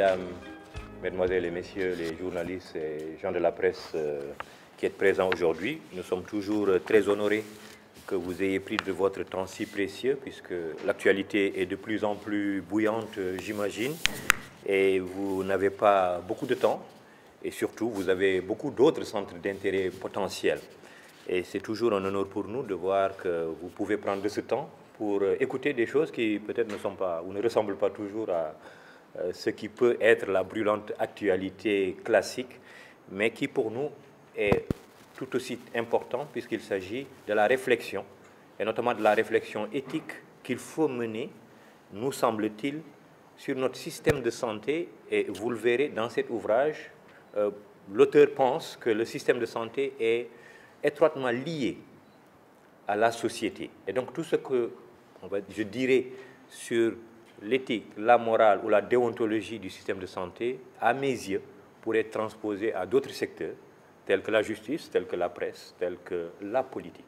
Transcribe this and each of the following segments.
mesdames, mesdemoiselles et messieurs les journalistes et gens de la presse qui êtes présents aujourd'hui. Nous sommes toujours très honorés que vous ayez pris de votre temps si précieux, puisque l'actualité est de plus en plus bouillante, j'imagine, et vous n'avez pas beaucoup de temps, et surtout, vous avez beaucoup d'autres centres d'intérêt potentiels. Et c'est toujours un honneur pour nous de voir que vous pouvez prendre de ce temps pour écouter des choses qui peut-être ne sont pas ou ne ressemblent pas toujours à ce qui peut être la brûlante actualité classique, mais qui pour nous est tout aussi important puisqu'il s'agit de la réflexion, et notamment de la réflexion éthique qu'il faut mener, nous semble-t-il, sur notre système de santé. Et vous le verrez dans cet ouvrage, l'auteur pense que le système de santé est étroitement lié à la société. Et donc tout ce que je dirais sur l'éthique, la morale ou la déontologie du système de santé, à mes yeux, pourrait être transposé à d'autres secteurs, tels que la justice, tels que la presse, tels que la politique.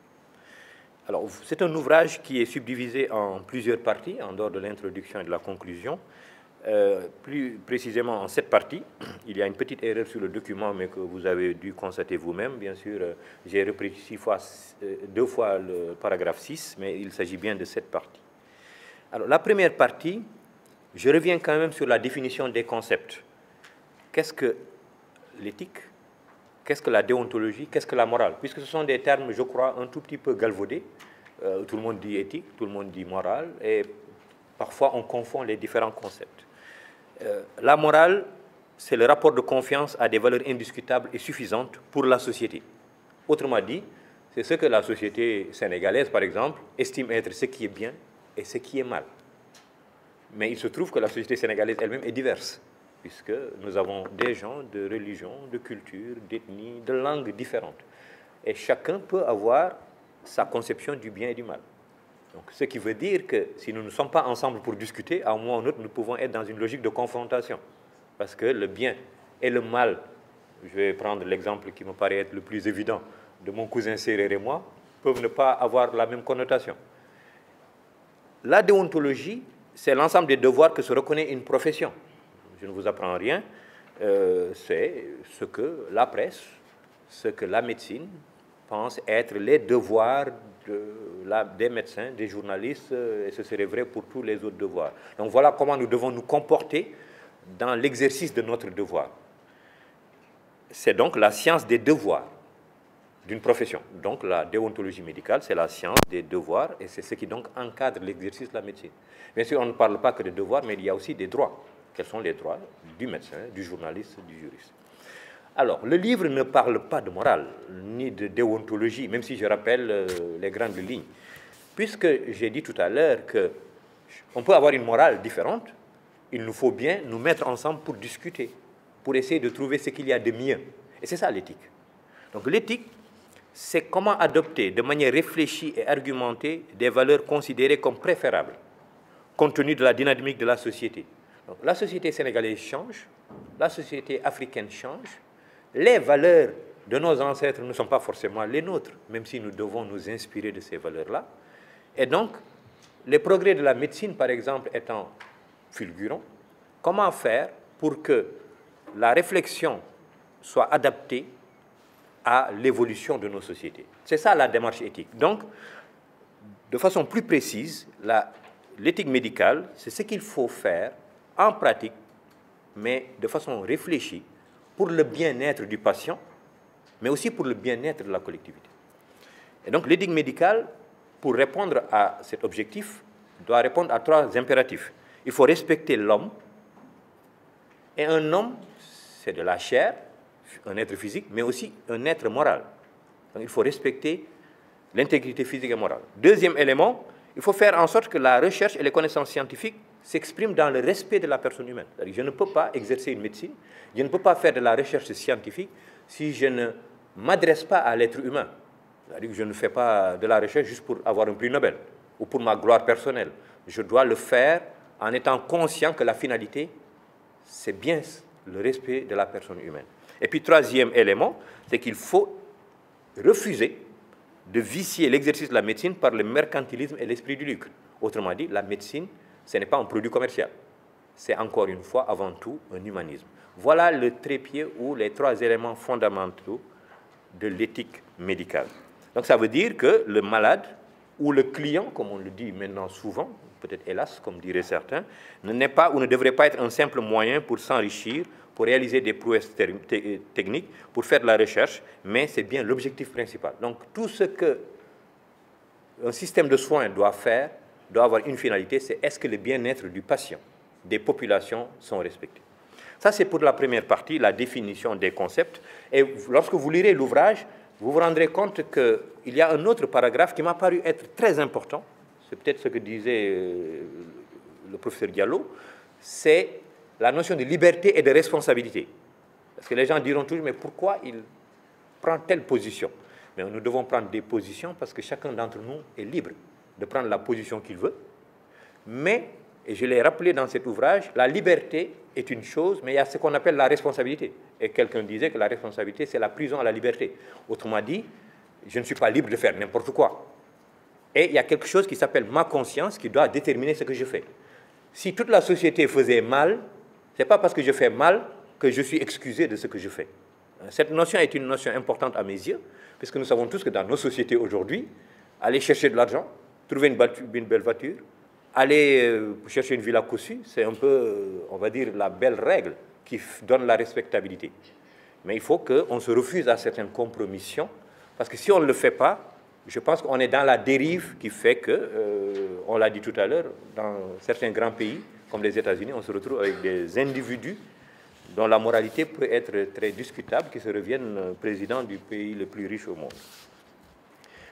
Alors, c'est un ouvrage qui est subdivisé en plusieurs parties, en dehors de l'introduction et de la conclusion. Plus précisément en 7 parties. Il y a une petite erreur sur le document, mais que vous avez dû constater vous-même. Bien sûr, j'ai repris 2 fois le paragraphe 6, mais il s'agit bien de 7 parties. Alors, la première partie, je reviens quand même sur la définition des concepts. Qu'est-ce que l'éthique? Qu'est-ce que la déontologie? Qu'est-ce que la morale? Puisque ce sont des termes, je crois, un tout petit peu galvaudés. Tout le monde dit éthique, tout le monde dit morale, et parfois on confond les différents concepts. La morale, c'est le rapport de confiance à des valeurs indiscutables et suffisantes pour la société. Autrement dit, c'est ce que la société sénégalaise, par exemple, estime être ce qui est bien et ce qui est mal. Mais il se trouve que la société sénégalaise elle-même est diverse, puisque nous avons des gens de religion, de culture, d'ethnie, de langues différentes. Et chacun peut avoir sa conception du bien et du mal. Donc, ce qui veut dire que si nous ne sommes pas ensemble pour discuter, à un moment ou à un autre, nous pouvons être dans une logique de confrontation. Parce que le bien et le mal, je vais prendre l'exemple qui me paraît être le plus évident de mon cousin Sérère et moi, peuvent ne pas avoir la même connotation. La déontologie, c'est l'ensemble des devoirs que se reconnaît une profession. Je ne vous apprends rien, c'est ce que la presse, ce que la médecine pense être les devoirs des médecins, des journalistes, et ce serait vrai pour tous les autres devoirs. Donc voilà comment nous devons nous comporter dans l'exercice de notre devoir. C'est donc la science des devoirs d'une profession. Donc la déontologie médicale, c'est la science des devoirs, et c'est ce qui donc encadre l'exercice de la médecine. Bien sûr, on ne parle pas que de devoirs, mais il y a aussi des droits. Quels sont les droits du médecin, du journaliste, du juriste? Alors, le livre ne parle pas de morale, ni de déontologie, même si je rappelle les grandes lignes. Puisque j'ai dit tout à l'heure qu'on peut avoir une morale différente, il nous faut bien nous mettre ensemble pour discuter, pour essayer de trouver ce qu'il y a de mieux. Et c'est ça l'éthique. Donc l'éthique, c'est comment adopter de manière réfléchie et argumentée des valeurs considérées comme préférables, compte tenu de la dynamique de la société. Donc, la société sénégalaise change, la société africaine change, les valeurs de nos ancêtres ne sont pas forcément les nôtres, même si nous devons nous inspirer de ces valeurs-là. Et donc, les progrès de la médecine, par exemple, étant fulgurants, comment faire pour que la réflexion soit adaptée à l'évolution de nos sociétés? C'est ça la démarche éthique. Donc, de façon plus précise, l'éthique médicale, c'est ce qu'il faut faire en pratique, mais de façon réfléchie, pour le bien-être du patient, mais aussi pour le bien-être de la collectivité. Et donc l'éthique médicale, pour répondre à cet objectif, doit répondre à 3 impératifs. Il faut respecter l'homme, et un homme, c'est de la chair, un être physique, mais aussi un être moral. Donc il faut respecter l'intégrité physique et morale. Deuxième élément, il faut faire en sorte que la recherche et les connaissances scientifiques s'expriment dans le respect de la personne humaine. C'est-à-dire, je ne peux pas exercer une médecine, je ne peux pas faire de la recherche scientifique si je ne m'adresse pas à l'être humain. C'est-à-dire que je ne fais pas de la recherche juste pour avoir un prix Nobel ou pour ma gloire personnelle. Je dois le faire en étant conscient que la finalité, c'est bien le respect de la personne humaine. Et puis, troisième élément, c'est qu'il faut refuser de vicier l'exercice de la médecine par le mercantilisme et l'esprit du lucre. Autrement dit, la médecine, ce n'est pas un produit commercial. c'est encore une fois, avant tout, un humanisme. Voilà le trépied ou les 3 éléments fondamentaux de l'éthique médicale. Donc ça veut dire que le malade ou le client, comme on le dit maintenant souvent, peut-être hélas, comme diraient certains, n'est pas ou ne devrait pas être un simple moyen pour s'enrichir, pour réaliser des prouesses techniques, pour faire de la recherche, mais c'est bien l'objectif principal. Donc tout ce qu'un système de soins doit faire, doit avoir une finalité, c'est est-ce que le bien-être du patient, des populations sont respectés. Ça, c'est pour la première partie, la définition des concepts. Et lorsque vous lirez l'ouvrage, vous vous rendrez compte qu'il y a un autre paragraphe qui m'a paru être très important. C'est peut-être ce que disait le professeur Diallo. C'est la notion de liberté et de responsabilité. Parce que les gens diront toujours, mais pourquoi il prend telle position? Mais nous devons prendre des positions parce que chacun d'entre nous est libre de prendre la position qu'il veut. Mais, et je l'ai rappelé dans cet ouvrage, la liberté est une chose, mais il y a ce qu'on appelle la responsabilité. Et quelqu'un disait que la responsabilité, c'est la prison à la liberté. Autrement dit, je ne suis pas libre de faire n'importe quoi. Et il y a quelque chose qui s'appelle ma conscience qui doit déterminer ce que je fais. Si toute la société faisait mal, ce n'est pas parce que je fais mal que je suis excusé de ce que je fais. Cette notion est une notion importante à mes yeux, puisque nous savons tous que dans nos sociétés aujourd'hui, aller chercher de l'argent, trouver une belle voiture, aller chercher une villa cossue, c'est un peu, on va dire, la belle règle qui donne la respectabilité. Mais il faut qu'on se refuse à certaines compromissions, parce que si on ne le fait pas, je pense qu'on est dans la dérive qui fait que, on l'a dit tout à l'heure, dans certains grands pays, comme les États-Unis, on se retrouve avec des individus dont la moralité peut être très discutable, qui se reviennent président du pays le plus riche au monde.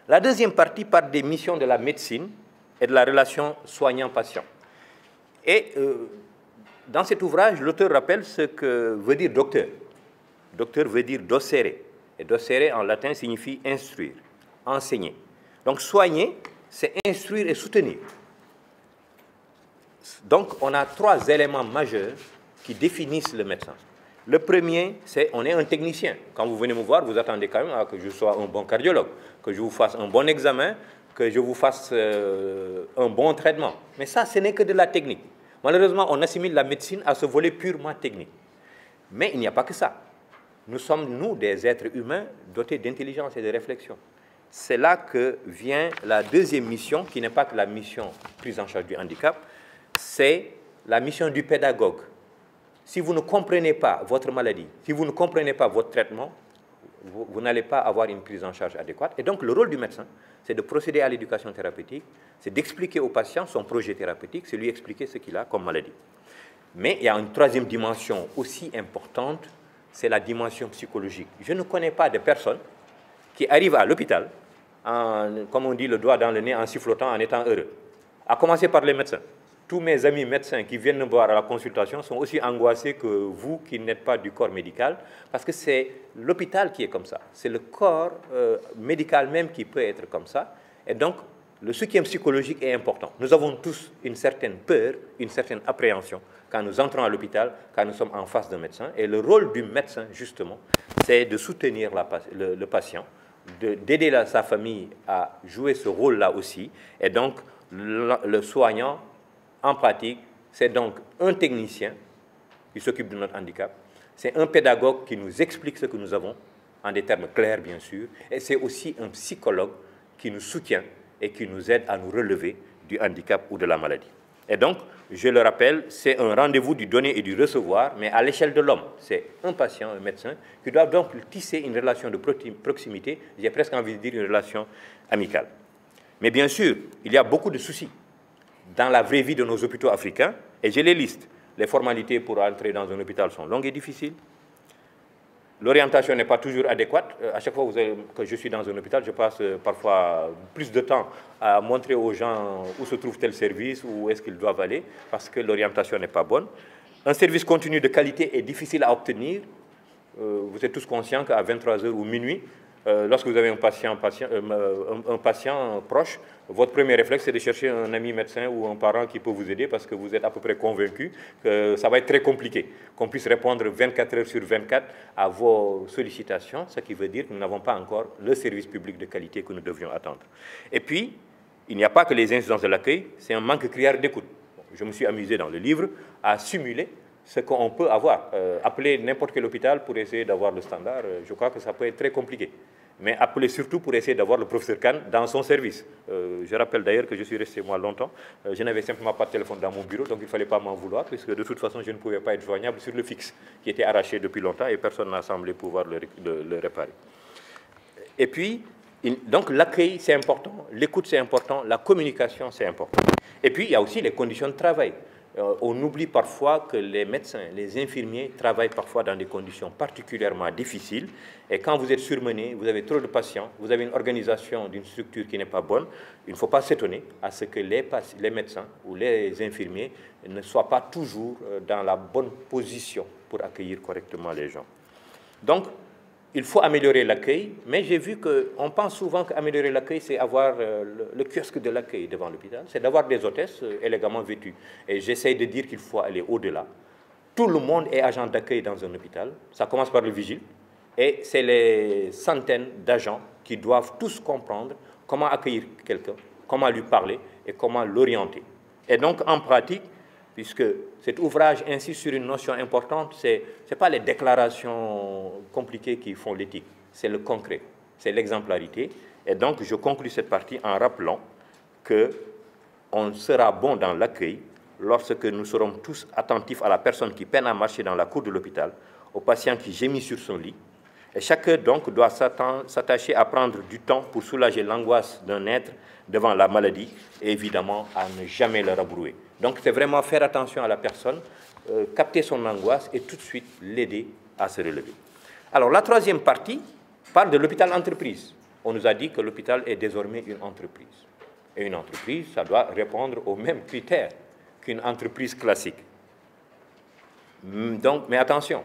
La deuxième partie parle des missions de la médecine et de la relation soignant-patient. Et dans cet ouvrage, l'auteur rappelle ce que veut dire docteur. Docteur veut dire docere. Et docere, en latin, signifie instruire, enseigner. Donc, soigner, c'est instruire et soutenir. Donc, on a 3 éléments majeurs qui définissent le médecin. Le premier, c'est on est un technicien. Quand vous venez me voir, vous attendez quand même que je sois un bon cardiologue, que je vous fasse un bon examen, que je vous fasse un bon traitement. Mais ça, ce n'est que de la technique. Malheureusement, on assimile la médecine à ce volet purement technique. Mais il n'y a pas que ça. Nous sommes, nous, des êtres humains dotés d'intelligence et de réflexion. C'est là que vient la deuxième mission, qui n'est pas que la mission prise en charge du handicap, c'est la mission du pédagogue. Si vous ne comprenez pas votre maladie, si vous ne comprenez pas votre traitement, vous n'allez pas avoir une prise en charge adéquate. Et donc, le rôle du médecin, c'est de procéder à l'éducation thérapeutique, c'est d'expliquer au patient son projet thérapeutique, c'est lui expliquer ce qu'il a comme maladie. Mais il y a une troisième dimension aussi importante, c'est la dimension psychologique. Je ne connais pas de personne qui arrive à l'hôpital, comme on dit, le doigt dans le nez, en sifflotant, en étant heureux. À commencer par les médecins. Tous mes amis médecins qui viennent me voir à la consultation sont aussi angoissés que vous qui n'êtes pas du corps médical, parce que c'est l'hôpital qui est comme ça. C'est le corps médical même qui peut être comme ça. Et donc, le soutien psychologique est important. Nous avons tous une certaine peur, une certaine appréhension quand nous entrons à l'hôpital, quand nous sommes en face d'un médecin. Et le rôle du médecin, justement, c'est de soutenir le patient, d'aider sa famille à jouer ce rôle-là aussi. Et donc, le soignant, en pratique, c'est donc un technicien qui s'occupe de notre handicap, c'est un pédagogue qui nous explique ce que nous avons, en des termes clairs, bien sûr, et c'est aussi un psychologue qui nous soutient et qui nous aide à nous relever du handicap ou de la maladie. Et donc, je le rappelle, c'est un rendez-vous du donner et du recevoir, mais à l'échelle de l'homme. C'est un patient, un médecin, qui doit donc tisser une relation de proximité, j'ai presque envie de dire une relation amicale. Mais bien sûr, il y a beaucoup de soucis dans la vraie vie de nos hôpitaux africains, et je les liste. Les formalités pour entrer dans un hôpital sont longues et difficiles. L'orientation n'est pas toujours adéquate. À chaque fois que je suis dans un hôpital, je passe parfois plus de temps à montrer aux gens où se trouve tel service, où est-ce qu'ils doivent aller, parce que l'orientation n'est pas bonne. Un service continu de qualité est difficile à obtenir. Vous êtes tous conscients qu'à 23h ou minuit, lorsque vous avez un patient proche, votre premier réflexe, c'est de chercher un ami médecin ou un parent qui peut vous aider parce que vous êtes à peu près convaincu que ça va être très compliqué, qu'on puisse répondre 24 heures sur 24 à vos sollicitations, ce qui veut dire que nous n'avons pas encore le service public de qualité que nous devions attendre. Et puis, il n'y a pas que les incidences de l'accueil, c'est un manque criard d'écoute. je me suis amusé dans le livre à simuler ce qu'on peut avoir. Appeler n'importe quel hôpital pour essayer d'avoir le standard, je crois que ça peut être très compliqué. Mais appeler surtout pour essayer d'avoir le professeur Kane dans son service. Je rappelle d'ailleurs que je suis resté moi longtemps. Je n'avais simplement pas de téléphone dans mon bureau, donc il ne fallait pas m'en vouloir, puisque de toute façon, je ne pouvais pas être joignable sur le fixe, qui était arraché depuis longtemps et personne n'a semblé pouvoir le réparer. Et puis, donc l'accueil, c'est important, l'écoute, c'est important, la communication, c'est important. Et puis, il y a aussi les conditions de travail. On oublie parfois que les médecins, les infirmiers travaillent parfois dans des conditions particulièrement difficiles. Et quand vous êtes surmené, vous avez trop de patients, vous avez une organisation d'une structure qui n'est pas bonne, il ne faut pas s'étonner à ce que les médecins ou les infirmiers ne soient pas toujours dans la bonne position pour accueillir correctement les gens. Donc, il faut améliorer l'accueil, mais j'ai vu qu'on pense souvent qu'améliorer l'accueil, c'est avoir le kiosque de l'accueil devant l'hôpital, c'est d'avoir des hôtesses élégamment vêtues. Et j'essaie de dire qu'il faut aller au-delà. Tout le monde est agent d'accueil dans un hôpital, ça commence par le vigile, et c'est les centaines d'agents qui doivent tous comprendre comment accueillir quelqu'un, comment lui parler et comment l'orienter. Et donc, en pratique, puisque cet ouvrage insiste sur une notion importante, ce n'est pas les déclarations compliquées qui font l'éthique, c'est le concret, c'est l'exemplarité. Et donc, je conclus cette partie en rappelant qu'on sera bon dans l'accueil lorsque nous serons tous attentifs à la personne qui peine à marcher dans la cour de l'hôpital, au patient qui gémit sur son lit. Et chacun, donc, doit s'attacher à prendre du temps pour soulager l'angoisse d'un être devant la maladie et évidemment à ne jamais le rabrouer. Donc, c'est vraiment faire attention à la personne, capter son angoisse et tout de suite l'aider à se relever. Alors, la troisième partie parle de l'hôpital entreprise. On nous a dit que l'hôpital est désormais une entreprise. Et une entreprise, ça doit répondre aux mêmes critères qu'une entreprise classique. Donc, mais attention,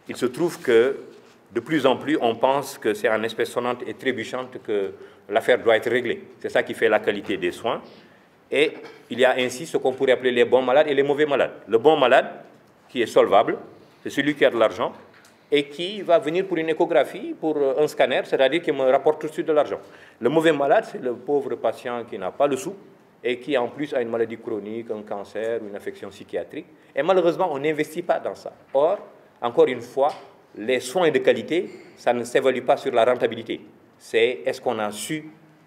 il se trouve que de plus en plus, on pense que c'est en espèce sonnante et trébuchante que l'affaire doit être réglée. C'est ça qui fait la qualité des soins. Et il y a ainsi ce qu'on pourrait appeler les bons malades et les mauvais malades. Le bon malade, qui est solvable, c'est celui qui a de l'argent et qui va venir pour une échographie, pour un scanner, c'est-à-dire qui me rapporte tout de suite de l'argent. Le mauvais malade, c'est le pauvre patient qui n'a pas le sou et qui en plus a une maladie chronique, un cancer ou une affection psychiatrique. Et malheureusement, on n'investit pas dans ça. Or, encore une fois, les soins de qualité, ça ne s'évalue pas sur la rentabilité. C'est est-ce qu'on a su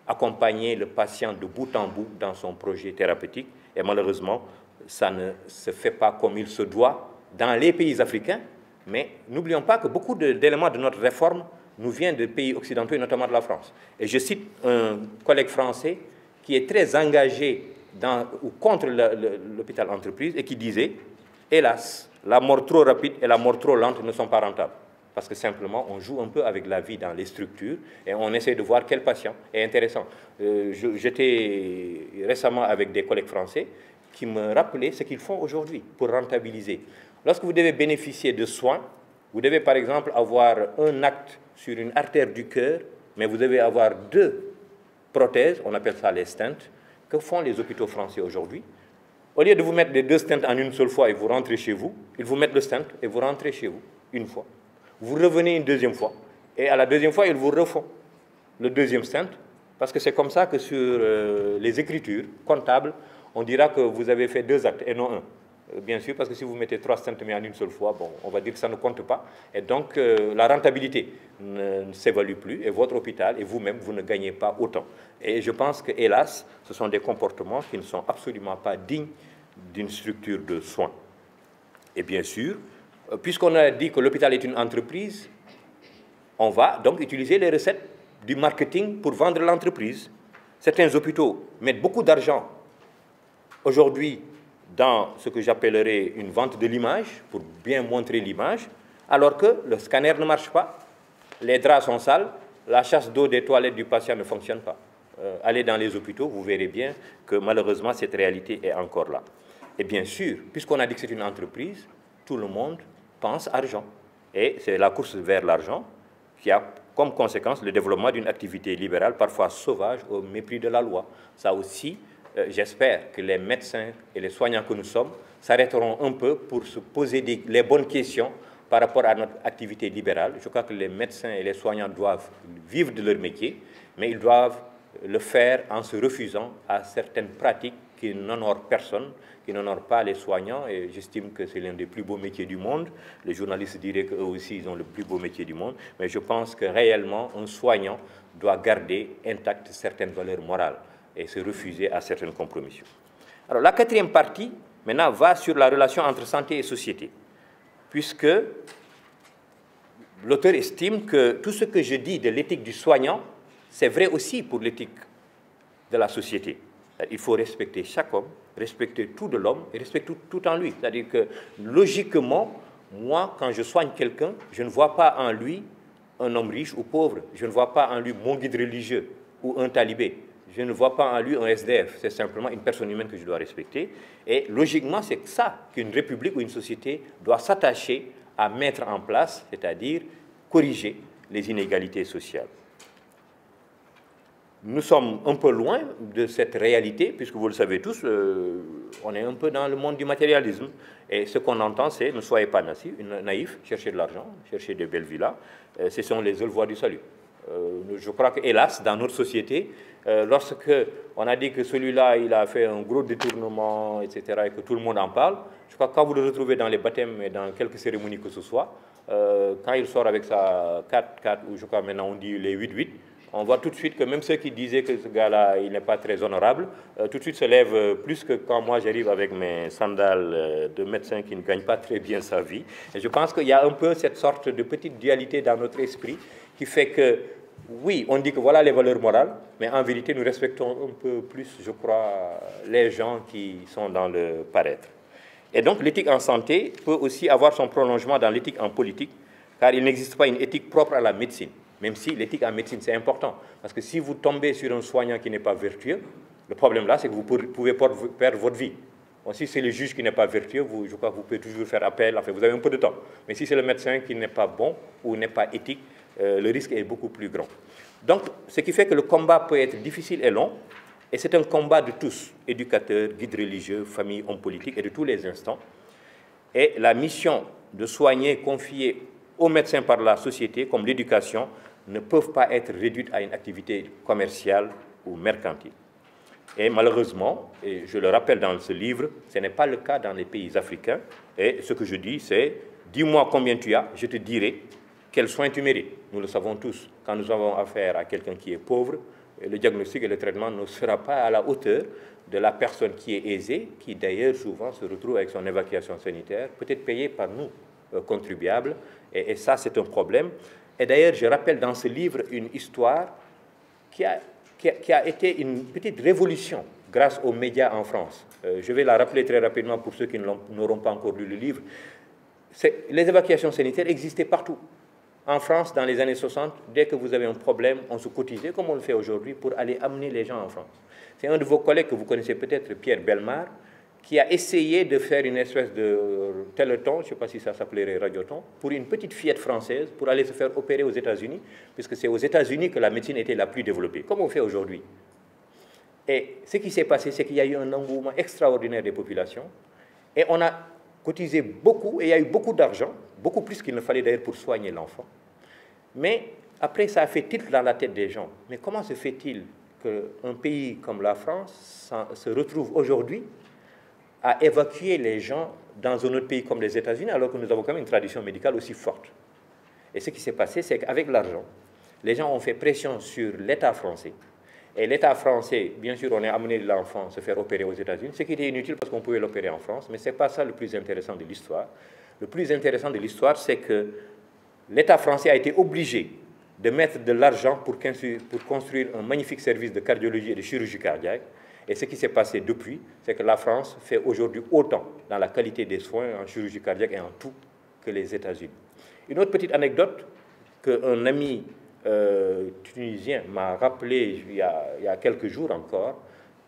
accompagner le patient de bout en bout dans son projet thérapeutique. Et malheureusement, ça ne se fait pas comme il se doit dans les pays africains. Mais n'oublions pas que beaucoup d'éléments de notre réforme nous viennent de pays occidentaux, et notamment de la France. Et je cite un collègue français qui est très engagé contre l'hôpital entreprise et qui disait « Hélas, la mort trop rapide et la mort trop lente ne sont pas rentables. » Parce que simplement, on joue un peu avec la vie dans les structures et on essaie de voir quel patient est intéressant. J'étais récemment avec des collègues français qui me rappelaient ce qu'ils font aujourd'hui pour rentabiliser. Lorsque vous devez bénéficier de soins, vous devez par exemple avoir un acte sur une artère du cœur, mais vous devez avoir 2 prothèses, on appelle ça les stents. Que font les hôpitaux français aujourd'hui? Au lieu de vous mettre les 2 stents en une seule fois et vous rentrez chez vous, ils vous mettent le stent et vous rentrez chez vous une fois. Vous revenez une deuxième fois, et à la deuxième fois, ils vous refont le 2e stent, parce que c'est comme ça que sur les écritures comptables, on dira que vous avez fait 2 actes et non 1. Bien sûr, parce que si vous mettez 3 stents mais en une seule fois, bon, on va dire que ça ne compte pas. Et donc, la rentabilité ne s'évalue plus, et votre hôpital et vous-même, vous ne gagnez pas autant. Et je pense que, hélas, ce sont des comportements qui ne sont absolument pas dignes d'une structure de soins. Et bien sûr, puisqu'on a dit que l'hôpital est une entreprise, on va donc utiliser les recettes du marketing pour vendre l'entreprise. Certains hôpitaux mettent beaucoup d'argent aujourd'hui dans ce que j'appellerais une vente de l'image, pour bien montrer l'image, alors que le scanner ne marche pas, les draps sont sales, la chasse d'eau des toilettes du patient ne fonctionne pas. Allez dans les hôpitaux, vous verrez bien que malheureusement cette réalité est encore là. Et bien sûr, puisqu'on a dit que c'est une entreprise, tout le monde pense argent. Et c'est la course vers l'argent qui a comme conséquence le développement d'une activité libérale parfois sauvage au mépris de la loi. Ça aussi, j'espère que les médecins et les soignants que nous sommes s'arrêteront un peu pour se poser les bonnes questions par rapport à notre activité libérale. Je crois que les médecins et les soignants doivent vivre de leur métier, mais ils doivent le faire en se refusant à certaines pratiques qui n'honore personne, qui n'honore pas les soignants, et j'estime que c'est l'un des plus beaux métiers du monde. Les journalistes diraient qu'eux aussi, ils ont le plus beau métier du monde, mais je pense que réellement, un soignant doit garder intactes certaines valeurs morales et se refuser à certaines compromissions. Alors, la quatrième partie, maintenant, va sur la relation entre santé et société, puisque l'auteur estime que tout ce que je dis de l'éthique du soignant, c'est vrai aussi pour l'éthique de la société. Il faut respecter chaque homme, respecter tout de l'homme et respecter tout en lui. C'est-à-dire que, logiquement, moi, quand je soigne quelqu'un, je ne vois pas en lui un homme riche ou pauvre. Je ne vois pas en lui mon guide religieux ou un talibé. Je ne vois pas en lui un SDF. C'est simplement une personne humaine que je dois respecter. Et logiquement, c'est ça qu'une république ou une société doit s'attacher à mettre en place, c'est-à-dire corriger les inégalités sociales. Nous sommes un peu loin de cette réalité, puisque vous le savez tous, on est un peu dans le monde du matérialisme. Et ce qu'on entend, c'est ne soyez pas naïfs, cherchez de l'argent, cherchez de belles villas. Ce sont les seules voies du salut. Je crois que, hélas, dans notre société, lorsque on a dit que celui-là, il a fait un gros détournement, etc., et que tout le monde en parle, je crois que quand vous le retrouvez dans les baptêmes et dans quelques cérémonies que ce soit, quand il sort avec sa 4-4, ou je crois maintenant on dit les 8-8, on voit tout de suite que même ceux qui disaient que ce gars-là, il n'est pas très honorable, tout de suite se lèvent plus que quand moi j'arrive avec mes sandales de médecin qui ne gagne pas très bien sa vie. Et je pense qu'il y a un peu cette sorte de petite dualité dans notre esprit qui fait que, oui, on dit que voilà les valeurs morales, mais en vérité, nous respectons un peu plus, je crois, les gens qui sont dans le paraître. Et donc, l'éthique en santé peut aussi avoir son prolongement dans l'éthique en politique, car il n'existe pas une éthique propre à la médecine. Même si l'éthique en médecine, c'est important. Parce que si vous tombez sur un soignant qui n'est pas vertueux, le problème là, c'est que vous pouvez perdre votre vie. Bon, si c'est le juge qui n'est pas vertueux, je crois que vous pouvez toujours faire appel, enfin, vous avez un peu de temps. Mais si c'est le médecin qui n'est pas bon ou n'est pas éthique, le risque est beaucoup plus grand. Donc, ce qui fait que le combat peut être difficile et long, et c'est un combat de tous, éducateurs, guides religieux, familles, hommes politiques, et de tous les instants. Et la mission de soigner confiée aux médecins par la société, comme l'éducation, ne peuvent pas être réduites à une activité commerciale ou mercantile. Et malheureusement, et je le rappelle dans ce livre, ce n'est pas le cas dans les pays africains. Et ce que je dis, c'est « dis-moi combien tu as, je te dirai quels soins tu mérites ». Nous le savons tous, quand nous avons affaire à quelqu'un qui est pauvre, le diagnostic et le traitement ne sera pas à la hauteur de la personne qui est aisée, qui d'ailleurs souvent se retrouve avec son évacuation sanitaire, peut-être payée par nous, contribuables, et ça c'est un problème. Et d'ailleurs, je rappelle dans ce livre une histoire qui a été une petite révolution grâce aux médias en France. Je vais la rappeler très rapidement pour ceux qui n'auront pas encore lu le livre. Les évacuations sanitaires existaient partout. En France, dans les années 60, dès que vous avez un problème, on se cotisait, comme on le fait aujourd'hui, pour aller amener les gens en France. C'est un de vos collègues que vous connaissez peut-être, Pierre Bellemare, qui a essayé de faire une espèce de téléthon, je ne sais pas si ça s'appellerait radiothon, pour une petite fillette française, pour aller se faire opérer aux États-Unis, puisque c'est aux États-Unis que la médecine était la plus développée, comme on fait aujourd'hui. Et ce qui s'est passé, c'est qu'il y a eu un engouement extraordinaire des populations, et on a cotisé beaucoup, et il y a eu beaucoup d'argent, beaucoup plus qu'il ne fallait d'ailleurs pour soigner l'enfant. Mais après, ça a fait tilt dans la tête des gens. Mais comment se fait-il qu'un pays comme la France se retrouve aujourd'hui à évacuer les gens dans un autre pays comme les États-Unis, alors que nous avons quand même une tradition médicale aussi forte? Et ce qui s'est passé, c'est qu'avec l'argent, les gens ont fait pression sur l'État français. Et l'État français, bien sûr, on a amené l'enfant se faire opérer aux États-Unis, ce qui était inutile parce qu'on pouvait l'opérer en France, mais ce n'est pas ça le plus intéressant de l'histoire. Le plus intéressant de l'histoire, c'est que l'État français a été obligé de mettre de l'argent pour construire un magnifique service de cardiologie et de chirurgie cardiaque. Et ce qui s'est passé depuis, c'est que la France fait aujourd'hui autant dans la qualité des soins en chirurgie cardiaque et en tout que les États-Unis. Une autre petite anecdote qu'un ami tunisien m'a rappelé il y a quelques jours encore,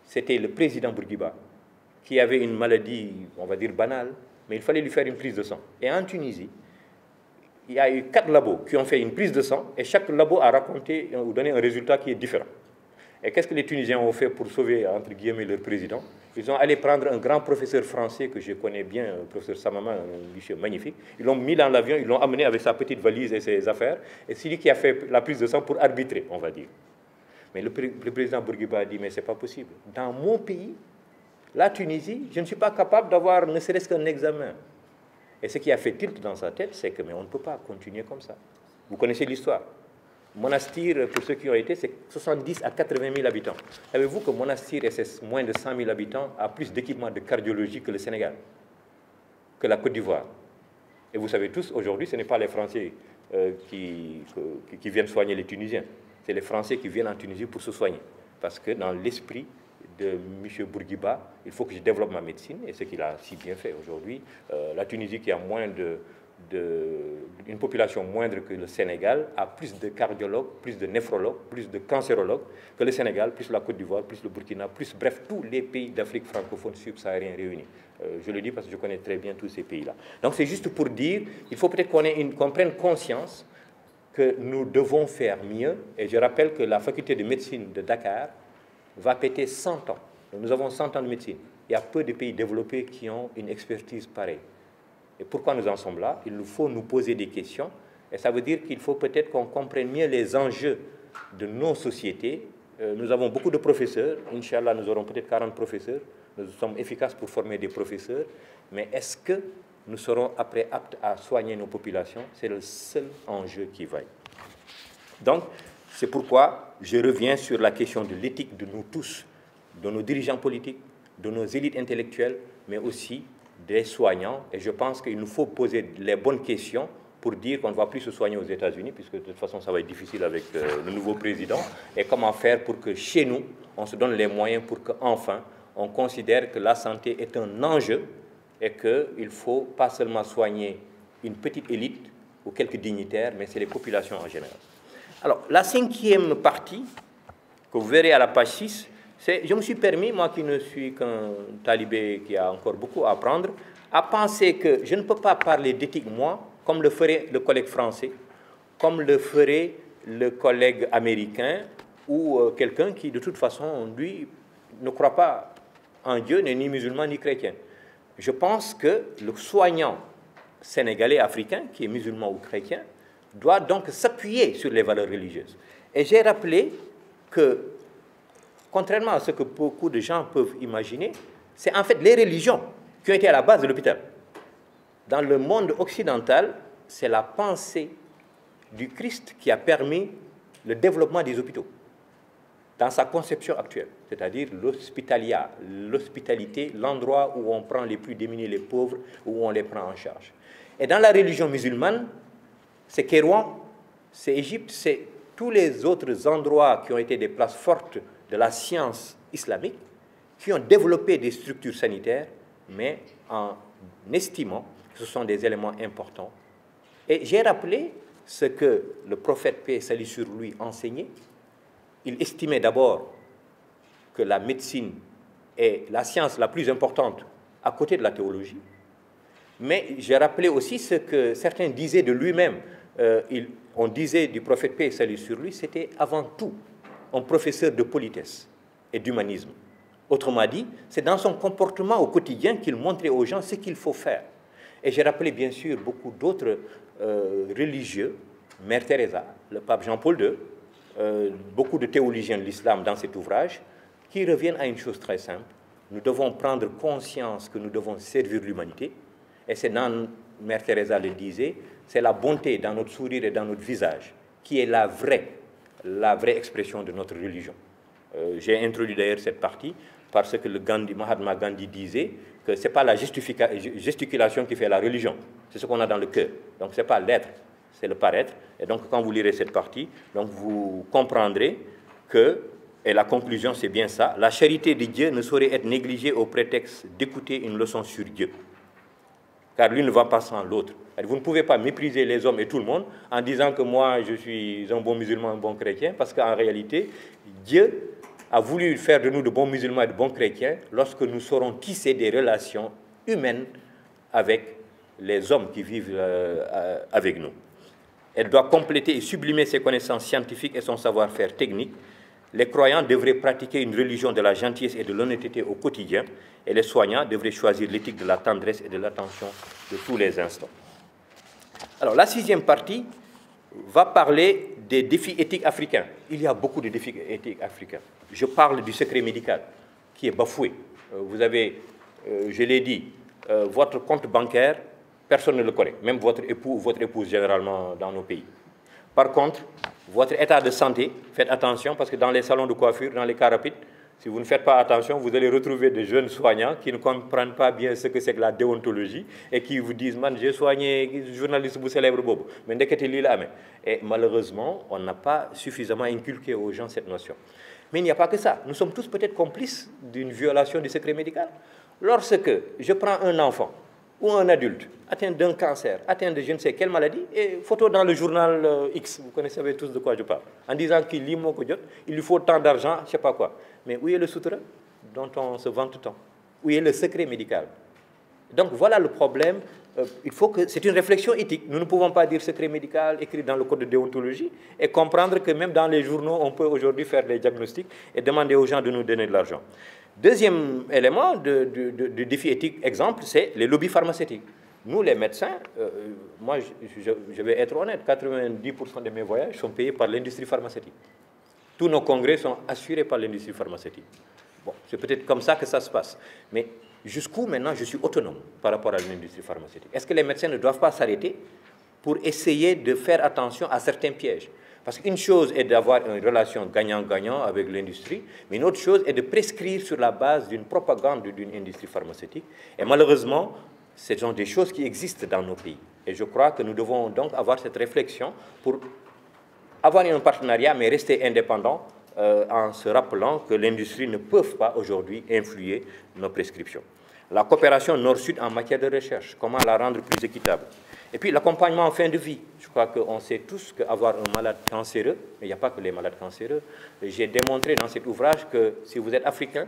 c'était le président Bourguiba, qui avait une maladie, on va dire banale, mais il fallait lui faire une prise de sang. Et en Tunisie, il y a eu 4 labos qui ont fait une prise de sang, et chaque labo a raconté ou donné un résultat qui est différent. Et qu'est-ce que les Tunisiens ont fait pour sauver, entre guillemets, leur président? Ils ont allé prendre un grand professeur français que je connais bien, le professeur Samama, un monsieur magnifique. Ils l'ont mis dans l'avion, ils l'ont amené avec sa petite valise et ses affaires. Et c'est lui qui a fait la prise de sang pour arbitrer, on va dire. Mais le président Bourguiba a dit, mais ce n'est pas possible. Dans mon pays, La Tunisie, je ne suis pas capable d'avoir ne serait-ce qu'un examen. Et ce qui a fait tilt dans sa tête, c'est que mais on ne peut pas continuer comme ça. Vous connaissez l'histoire. Monastir, pour ceux qui ont été, c'est 70 à 80 000 habitants. Savez-vous que Monastir, c'est moins de 100 000 habitants, a plus d'équipements de cardiologie que le Sénégal, que la Côte d'Ivoire. Et vous savez tous, aujourd'hui, ce n'est pas les Français qui viennent soigner les Tunisiens. C'est les Français qui viennent en Tunisie pour se soigner. Parce que dans l'esprit de M. Bourguiba, il faut que je développe ma médecine, et ce qu'il a si bien fait aujourd'hui. La Tunisie, qui a une population moindre que le Sénégal, a plus de cardiologues, plus de néphrologues, plus de cancérologues que le Sénégal, plus la Côte d'Ivoire, plus le Burkina, plus bref, tous les pays d'Afrique francophone subsaharienne réunis. Je le dis parce que je connais très bien tous ces pays-là. Donc c'est juste pour dire, il faut peut-être qu'on prenne conscience que nous devons faire mieux. Et je rappelle que la faculté de médecine de Dakar va péter 100 ans. Nous avons 100 ans de médecine. Il y a peu de pays développés qui ont une expertise pareille. Et pourquoi nous en sommes là? Il nous faut nous poser des questions. Et ça veut dire qu'il faut peut-être qu'on comprenne mieux les enjeux de nos sociétés. Nous avons beaucoup de professeurs. Inch'Allah, nous aurons peut-être 40 professeurs. Nous sommes efficaces pour former des professeurs. Mais est-ce que nous serons après aptes à soigner nos populations? C'est le seul enjeu qui vaille. Donc, c'est pourquoi je reviens sur la question de l'éthique de nous tous, de nos dirigeants politiques, de nos élites intellectuelles, mais aussi des soignants. Et je pense qu'il nous faut poser les bonnes questions pour dire qu'on ne va plus se soigner aux États-Unis, puisque de toute façon, ça va être difficile avec le nouveau président. Et comment faire pour que chez nous, on se donne les moyens pour qu'enfin, on considère que la santé est un enjeu et qu'il ne faut pas seulement soigner une petite élite ou quelques dignitaires, mais c'est les populations en général. Alors, la cinquième partie, que vous verrez à la page 6, c'est, je me suis permis, moi qui ne suis qu'un talibé qui a encore beaucoup à apprendre, à penser que je ne peux pas parler d'éthique, moi, comme le ferait le collègue français, comme le ferait le collègue américain, ou quelqu'un qui, de toute façon, lui, ne croit pas en Dieu, n'est ni musulman ni chrétien. Je pense que le soignant sénégalais, africain, qui est musulman ou chrétien, doit donc s'appuyer sur les valeurs religieuses. Et j'ai rappelé que, contrairement à ce que beaucoup de gens peuvent imaginer, c'est en fait les religions qui ont été à la base de l'hôpital. Dans le monde occidental, c'est la pensée du Christ qui a permis le développement des hôpitaux, dans sa conception actuelle, c'est-à-dire l'hospitaliat, l'hospitalité, l'endroit où on prend les plus démunis, les pauvres, où on les prend en charge. Et dans la religion musulmane, c'est Kérouan, c'est Égypte, c'est tous les autres endroits qui ont été des places fortes de la science islamique, qui ont développé des structures sanitaires, mais en estimant que ce sont des éléments importants. Et j'ai rappelé ce que le prophète, paix et salut sur lui, enseignait. Il estimait d'abord que la médecine est la science la plus importante à côté de la théologie. Mais j'ai rappelé aussi ce que certains disaient de lui-même. On disait du prophète, paix et salut sur lui, c'était avant tout un professeur de politesse et d'humanisme. Autrement dit, c'est dans son comportement au quotidien qu'il montrait aux gens ce qu'il faut faire. Et j'ai rappelé bien sûr beaucoup d'autres religieux, Mère Teresa, le pape Jean-Paul II, beaucoup de théologiens de l'islam dans cet ouvrage, qui reviennent à une chose très simple. Nous devons prendre conscience que nous devons servir l'humanité. Et c'est dans, Mère Teresa le disait, c'est la bonté dans notre sourire et dans notre visage qui est la vraie expression de notre religion. J'ai introduit d'ailleurs cette partie parce que le Mahatma Gandhi disait que ce n'est pas la gesticulation qui fait la religion, c'est ce qu'on a dans le cœur. Donc ce n'est pas l'être, c'est le paraître. Et donc quand vous lirez cette partie, donc vous comprendrez que, et la conclusion c'est bien ça, la charité de Dieu ne saurait être négligée au prétexte d'écouter une leçon sur Dieu. Car l'une ne va pas sans l'autre. Vous ne pouvez pas mépriser les hommes et tout le monde en disant que moi, je suis un bon musulman, un bon chrétien, parce qu'en réalité, Dieu a voulu faire de nous de bons musulmans et de bons chrétiens lorsque nous saurons tisser des relations humaines avec les hommes qui vivent avec nous. Elle doit compléter et sublimer ses connaissances scientifiques et son savoir-faire technique. Les croyants devraient pratiquer une religion de la gentillesse et de l'honnêteté au quotidien, et les soignants devraient choisir l'éthique de la tendresse et de l'attention de tous les instants. Alors, la sixième partie va parler des défis éthiques africains. Il y a beaucoup de défis éthiques africains. Je parle du secret médical qui est bafoué. Vous avez, je l'ai dit, votre compte bancaire, personne ne le connaît, même votre époux ou votre épouse généralement dans nos pays. Par contre, votre état de santé, faites attention parce que dans les salons de coiffure, dans les cas rapides, si vous ne faites pas attention, vous allez retrouver des jeunes soignants qui ne comprennent pas bien ce que c'est que la déontologie et qui vous disent « Man, j'ai soigné journaliste vous célèbre bobo ». Mais ndekete li la amé. Et malheureusement, on n'a pas suffisamment inculqué aux gens cette notion. Mais il n'y a pas que ça. Nous sommes tous peut-être complices d'une violation du secret médical. Lorsque je prends un enfant ou un adulte atteint d'un cancer, atteint de je ne sais quelle maladie, et photo dans le journal X, vous connaissez tous de quoi je parle, en disant qu'il lit mon il lui faut tant d'argent, je ne sais pas quoi. Mais où est le sutura dont on se vante tant? Où est le secret médical? Donc voilà le problème. Il faut que c'est une réflexion éthique. Nous ne pouvons pas dire secret médical écrit dans le code de déontologie et comprendre que même dans les journaux, on peut aujourd'hui faire des diagnostics et demander aux gens de nous donner de l'argent. Deuxième élément de défi éthique, exemple, c'est les lobbies pharmaceutiques. Nous, les médecins, moi, je vais être honnête, 90% de mes voyages sont payés par l'industrie pharmaceutique. Tous nos congrès sont assurés par l'industrie pharmaceutique. Bon, c'est peut-être comme ça que ça se passe. Mais jusqu'où maintenant je suis autonome par rapport à l'industrie pharmaceutique? Est-ce que les médecins ne doivent pas s'arrêter pour essayer de faire attention à certains pièges? Parce qu'une chose est d'avoir une relation gagnant-gagnant avec l'industrie, mais une autre chose est de prescrire sur la base d'une propagande d'une industrie pharmaceutique. Et malheureusement, ce sont des choses qui existent dans nos pays. Et je crois que nous devons donc avoir cette réflexion pour avoir un partenariat, mais rester indépendant en se rappelant que l'industrie ne peut pas aujourd'hui influer nos prescriptions. La coopération Nord-Sud en matière de recherche, comment la rendre plus équitable. Et puis l'accompagnement en fin de vie. Je crois qu'on sait tous qu'avoir un malade cancéreux, mais il n'y a pas que les malades cancéreux, j'ai démontré dans cet ouvrage que si vous êtes africain,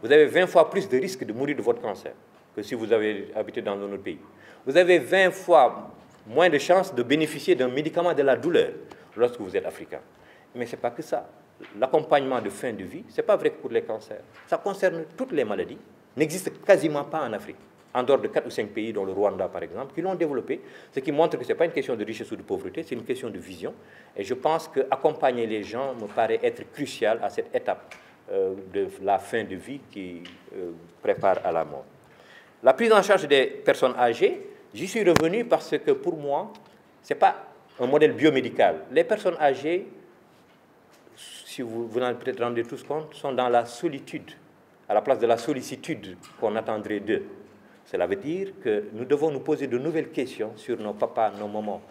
vous avez 20 fois plus de risques de mourir de votre cancer que si vous avez habité dans notre pays. Vous avez 20 fois moins de chances de bénéficier d'un médicament de la douleur lorsque vous êtes africain. Mais ce n'est pas que ça. L'accompagnement de fin de vie, ce n'est pas vrai que pour les cancers. Ça concerne toutes les maladies, n'existe quasiment pas en Afrique, en dehors de 4 ou 5 pays, dont le Rwanda par exemple, qui l'ont développé, ce qui montre que ce n'est pas une question de richesse ou de pauvreté, c'est une question de vision. Et je pense qu'accompagner les gens me paraît être crucial à cette étape de la fin de vie qui prépare à la mort. La prise en charge des personnes âgées, j'y suis revenu parce que pour moi, ce n'est pas un modèle biomédical. Les personnes âgées, si vous en avez peut-être rendu tous compte, sont dans la solitude, à la place de la sollicitude qu'on attendrait d'eux. Cela veut dire que nous devons nous poser de nouvelles questions sur nos papas, nos mamans.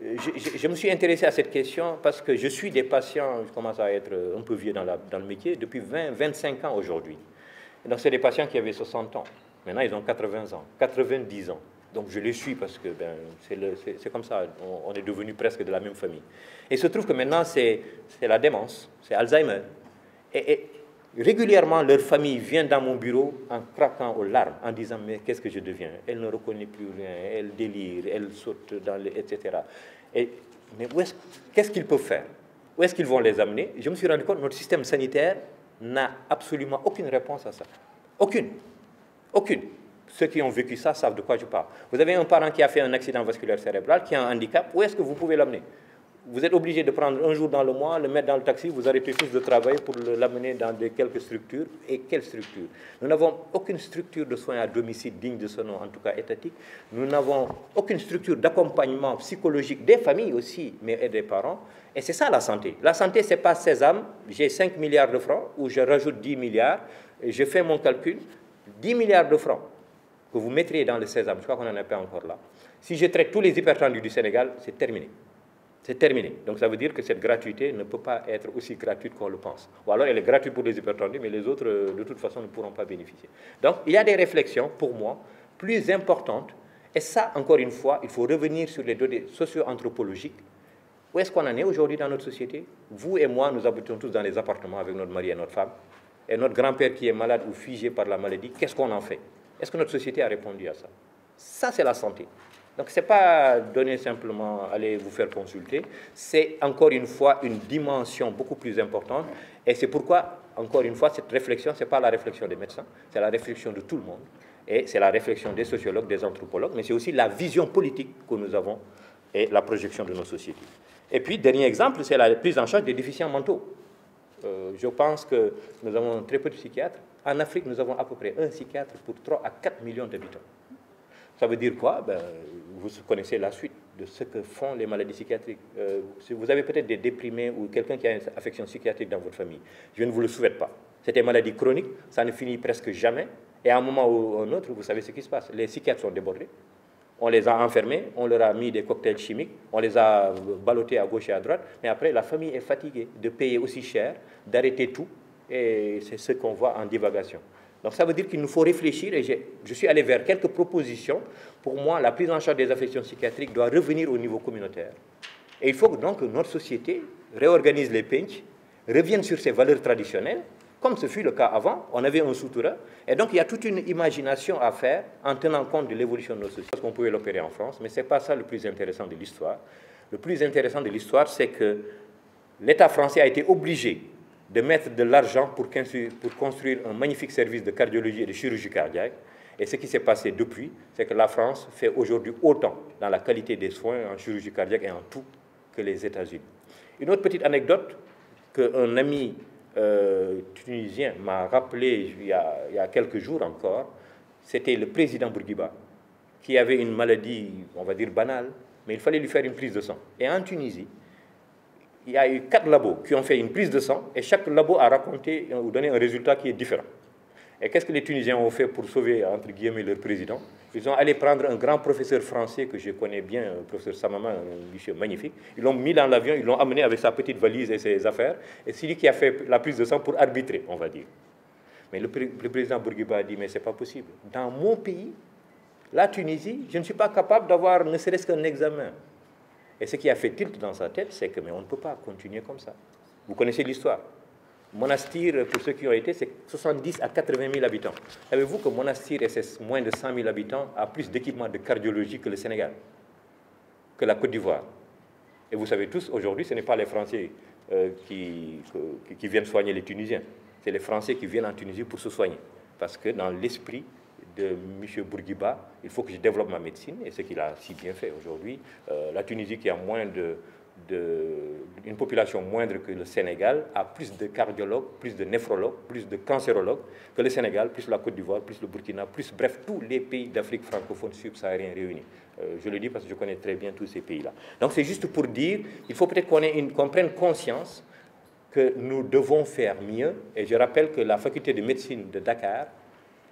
Je me suis intéressé à cette question parce que je suis des patients, je commence à être un peu vieux dans le métier, depuis 20-25 ans aujourd'hui. Donc c'est des patients qui avaient 60 ans. Maintenant, ils ont 80 ans, 90 ans. Donc je les suis parce que c'est comme ça, on est devenus presque de la même famille. Et il se trouve que maintenant, c'est la démence, c'est Alzheimer. Et régulièrement, leur famille vient dans mon bureau en craquant aux larmes, en disant « mais qu'est-ce que je deviens ?» Elle ne reconnaît plus rien, elle délire, elle saute, etc. Mais qu'est-ce qu'ils peuvent faire? Où est-ce qu'ils vont les amener? Je me suis rendu compte que notre système sanitaire n'a absolument aucune réponse à ça. Aucune. Aucune. Ceux qui ont vécu ça savent de quoi je parle. Vous avez un parent qui a fait un accident vasculaire cérébral, qui a un handicap, où est-ce que vous pouvez l'amener? Vous êtes obligé de prendre un jour dans le mois, le mettre dans le taxi, vous arrêtez tous de travailler pour l'amener dans quelques structures. Et quelles structures? Nous n'avons aucune structure de soins à domicile digne de ce nom, en tout cas étatique. Nous n'avons aucune structure d'accompagnement psychologique des familles aussi, mais et des parents. Et c'est ça la santé. La santé, ce n'est pas sésame, j'ai 5 milliards de francs, ou je rajoute 10 milliards, et je fais mon calcul, 10 milliards de francs que vous mettriez dans le sésame, je crois qu'on n'en est pas encore là. Si je traite tous les hypertendus du Sénégal, c'est terminé. C'est terminé. Donc ça veut dire que cette gratuité ne peut pas être aussi gratuite qu'on le pense. Ou alors elle est gratuite pour les hypertendus, mais les autres, de toute façon, ne pourront pas bénéficier. Donc il y a des réflexions, pour moi, plus importantes. Et ça, encore une fois, il faut revenir sur les données socio-anthropologiques. Où est-ce qu'on en est aujourd'hui dans notre société? Vous et moi, nous habitons tous dans les appartements avec notre mari et notre femme. Et notre grand-père qui est malade ou figé par la maladie, qu'est-ce qu'on en fait? Est-ce que notre société a répondu à ça? Ça, c'est la santé. Donc, ce n'est pas donner simplement, allez vous faire consulter, c'est encore une fois une dimension beaucoup plus importante. Et c'est pourquoi, encore une fois, cette réflexion, ce n'est pas la réflexion des médecins, c'est la réflexion de tout le monde. Et c'est la réflexion des sociologues, des anthropologues, mais c'est aussi la vision politique que nous avons et la projection de nos sociétés. Et puis, dernier exemple, c'est la prise en charge des déficients mentaux. Je pense que nous avons très peu de psychiatres. En Afrique, nous avons à peu près un psychiatre pour 3 à 4 millions d'habitants. Ça veut dire quoi? Vous connaissez la suite de ce que font les maladies psychiatriques. Vous avez peut-être des déprimés ou quelqu'un qui a une affection psychiatrique dans votre famille. Je ne vous le souhaite pas. C'est des maladies chroniques, ça ne finit presque jamais. Et à un moment ou un autre, vous savez ce qui se passe. Les psychiatres sont débordés. On les a enfermés, on leur a mis des cocktails chimiques, on les a ballottés à gauche et à droite. Mais après, la famille est fatiguée de payer aussi cher, d'arrêter tout. Et c'est ce qu'on voit en divagation. Donc ça veut dire qu'il nous faut réfléchir, et je suis allé vers quelques propositions. Pour moi, la prise en charge des affections psychiatriques doit revenir au niveau communautaire. Et il faut donc que notre société réorganise les pinches, revienne sur ses valeurs traditionnelles, comme ce fut le cas avant. On avait un souterrain, et donc il y a toute une imagination à faire en tenant compte de l'évolution de notre société. Parce qu'on pouvait l'opérer en France, mais ce n'est pas ça le plus intéressant de l'histoire. Le plus intéressant de l'histoire, c'est que l'État français a été obligé de mettre de l'argent pour construire un magnifique service de cardiologie et de chirurgie cardiaque. Et ce qui s'est passé depuis, c'est que la France fait aujourd'hui autant dans la qualité des soins en chirurgie cardiaque et en tout que les États-Unis. Une autre petite anecdote qu'un ami tunisien m'a rappelé il y a quelques jours encore, c'était le président Bourguiba, qui avait une maladie, on va dire banale, mais il fallait lui faire une prise de sang. Et en Tunisie, il y a eu 4 labos qui ont fait une prise de sang, et chaque labo a raconté ou donné un résultat qui est différent. Et qu'est-ce que les Tunisiens ont fait pour sauver, entre guillemets, leur président? Ils ont allé prendre un grand professeur français que je connais bien, le professeur Samama, un lycée magnifique. Ils l'ont mis dans l'avion, ils l'ont amené avec sa petite valise et ses affaires. Et c'est lui qui a fait la prise de sang pour arbitrer, on va dire. Mais le président Bourguiba a dit, mais ce n'est pas possible. Dans mon pays, la Tunisie, je ne suis pas capable d'avoir ne serait-ce qu'un examen. Et ce qui a fait tilt dans sa tête, c'est que mais on ne peut pas continuer comme ça. Vous connaissez l'histoire. Monastir, pour ceux qui ont été, c'est 70 à 80 000 habitants. Savez-vous que Monastir, c'est moins de 100 000 habitants, a plus d'équipements de cardiologie que le Sénégal, que la Côte d'Ivoire? Et vous savez tous, aujourd'hui, ce n'est pas les Français qui viennent soigner les Tunisiens. C'est les Français qui viennent en Tunisie pour se soigner. Parce que dans l'esprit de M. Bourguiba, il faut que je développe ma médecine, et ce qu'il a si bien fait aujourd'hui. La Tunisie, qui a une population moindre que le Sénégal, a plus de cardiologues, plus de néphrologues, plus de cancérologues que le Sénégal, plus la Côte d'Ivoire, plus le Burkina, plus bref, tous les pays d'Afrique francophone subsaharienne réunis. Je le dis parce que je connais très bien tous ces pays-là. Donc c'est juste pour dire, il faut peut-être qu'on prenne conscience que nous devons faire mieux. Et je rappelle que la faculté de médecine de Dakar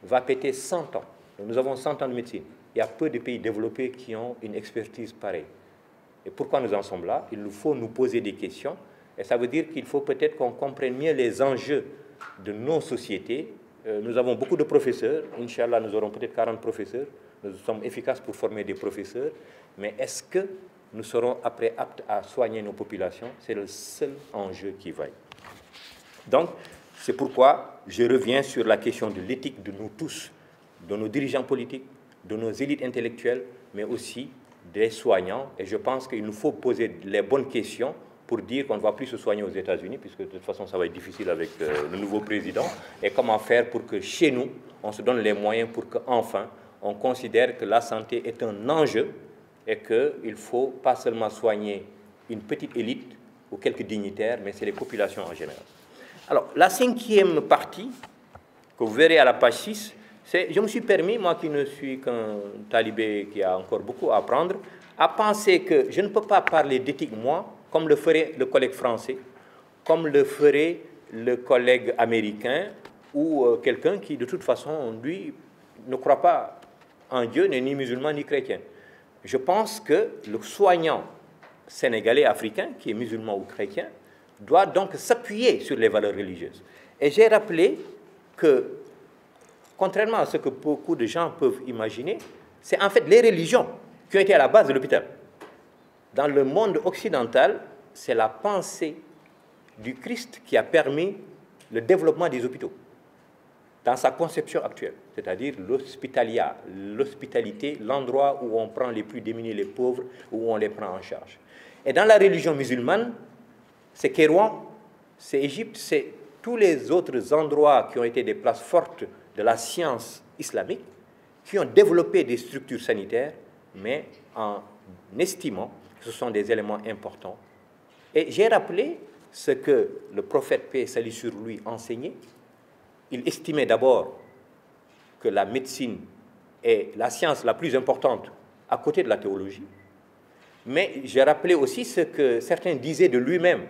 va péter 100 ans. Nous avons 100 ans de médecine. Il y a peu de pays développés qui ont une expertise pareille. Et pourquoi nous en sommes là? Il nous faut nous poser des questions. Et ça veut dire qu'il faut peut-être qu'on comprenne mieux les enjeux de nos sociétés. Nous avons beaucoup de professeurs. Inch'Allah, nous aurons peut-être 40 professeurs. Nous sommes efficaces pour former des professeurs. Mais est-ce que nous serons après aptes à soigner nos populations? C'est le seul enjeu qui vaille. Donc, c'est pourquoi je reviens sur la question de l'éthique de nous tous, de nos dirigeants politiques, de nos élites intellectuelles, mais aussi des soignants. Et je pense qu'il nous faut poser les bonnes questions pour dire qu'on ne va plus se soigner aux États-Unis, puisque de toute façon, ça va être difficile avec le nouveau président. Et comment faire pour que chez nous, on se donne les moyens pour qu'enfin, on considère que la santé est un enjeu et qu'il ne faut pas seulement soigner une petite élite ou quelques dignitaires, mais c'est les populations en général. Alors, la 5e partie, que vous verrez à la page 6, c'est, je me suis permis, moi qui ne suis qu'un talibé qui a encore beaucoup à apprendre, à penser que je ne peux pas parler d'éthique, moi, comme le ferait le collègue français, comme le ferait le collègue américain, ou quelqu'un qui, de toute façon, lui, ne croit pas en Dieu, n'est ni musulman, ni chrétien. Je pense que le soignant sénégalais, africain, qui est musulman ou chrétien, doit donc s'appuyer sur les valeurs religieuses. Et j'ai rappelé que, contrairement à ce que beaucoup de gens peuvent imaginer, c'est en fait les religions qui ont été à la base de l'hôpital. Dans le monde occidental, c'est la pensée du Christ qui a permis le développement des hôpitaux, dans sa conception actuelle, c'est-à-dire l'hospitalia, l'hospitalité, l'endroit où on prend les plus démunis, les pauvres, où on les prend en charge. Et dans la religion musulmane, c'est Kérouan, c'est Égypte, c'est tous les autres endroits qui ont été des places fortes de la science islamique, qui ont développé des structures sanitaires, mais en estimant que ce sont des éléments importants. Et j'ai rappelé ce que le prophète, paix et salut sur lui, enseignait, il estimait d'abord que la médecine est la science la plus importante à côté de la théologie. Mais j'ai rappelé aussi ce que certains disaient de lui-même.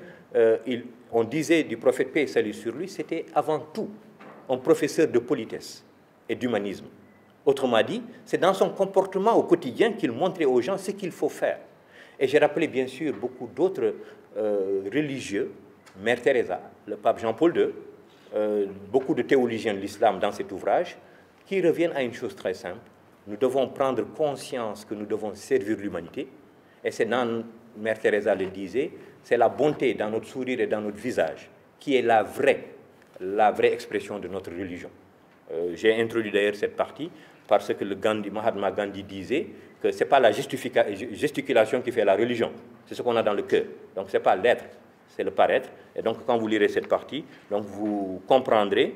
On disait du prophète paix et salut sur lui, c'était avant tout un professeur de politesse et d'humanisme. Autrement dit, c'est dans son comportement au quotidien qu'il montrait aux gens ce qu'il faut faire. Et j'ai rappelé bien sûr beaucoup d'autres religieux, Mère Teresa, le pape Jean-Paul II, beaucoup de théologiens de l'islam dans cet ouvrage, qui reviennent à une chose très simple. Nous devons prendre conscience que nous devons servir l'humanité. Et c'est dans, Mère Teresa le disait, c'est la bonté dans notre sourire et dans notre visage qui est la vraie expression de notre religion. J'ai introduit d'ailleurs cette partie parce que le Mahatma Gandhi disait que ce n'est pas la gesticulation qui fait la religion, c'est ce qu'on a dans le cœur. Donc ce n'est pas l'être, c'est le paraître. Et donc quand vous lirez cette partie, donc vous comprendrez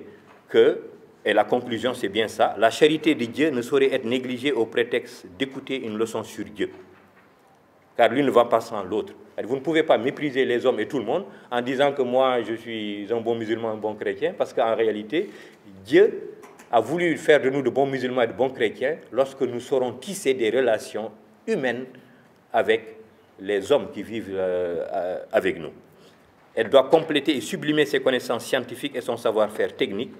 que, et la conclusion c'est bien ça, la charité de Dieu ne saurait être négligée au prétexte d'écouter une leçon sur Dieu. Car l'une ne va pas sans l'autre. Vous ne pouvez pas mépriser les hommes et tout le monde en disant que moi, je suis un bon musulman, un bon chrétien, parce qu'en réalité, Dieu a voulu faire de nous de bons musulmans et de bons chrétiens lorsque nous saurons tisser des relations humaines avec les hommes qui vivent avec nous. Elle doit compléter et sublimer ses connaissances scientifiques et son savoir-faire technique.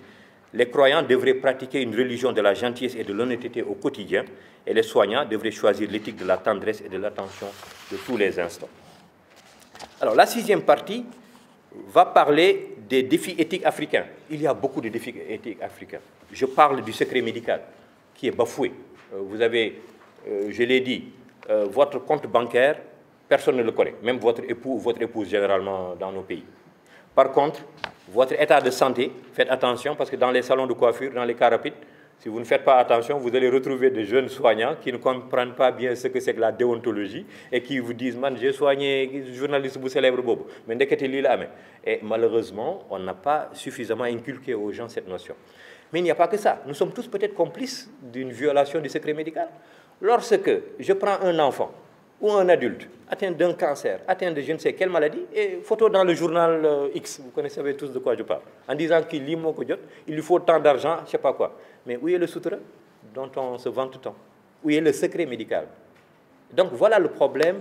Les croyants devraient pratiquer une religion de la gentillesse et de l'honnêteté au quotidien, et les soignants devraient choisir l'éthique de la tendresse et de l'attention de tous les instants. Alors, la sixième partie va parler des défis éthiques africains. Il y a beaucoup de défis éthiques africains. Je parle du secret médical qui est bafoué. Vous avez, je l'ai dit, votre compte bancaire, personne ne le connaît, même votre époux ou votre épouse généralement dans nos pays. Par contre, votre état de santé, faites attention parce que dans les salons de coiffure, dans les cas rapides, si vous ne faites pas attention, vous allez retrouver des jeunes soignants qui ne comprennent pas bien ce que c'est que la déontologie et qui vous disent « Man, j'ai soigné journaliste vous célèbre bobo. » Mais ndekete li la amé. Et malheureusement, on n'a pas suffisamment inculqué aux gens cette notion. Mais il n'y a pas que ça. Nous sommes tous peut-être complices d'une violation du secret médical. Lorsque je prends un enfant ou un adulte atteint d'un cancer, atteint de je ne sais quelle maladie, et photo dans le journal X, vous connaissez tous de quoi je parle, en disant qu'il il lui faut tant d'argent, je ne sais pas quoi. Mais où est le sutura dont on se vante tant? Où est le secret médical? Donc voilà le problème.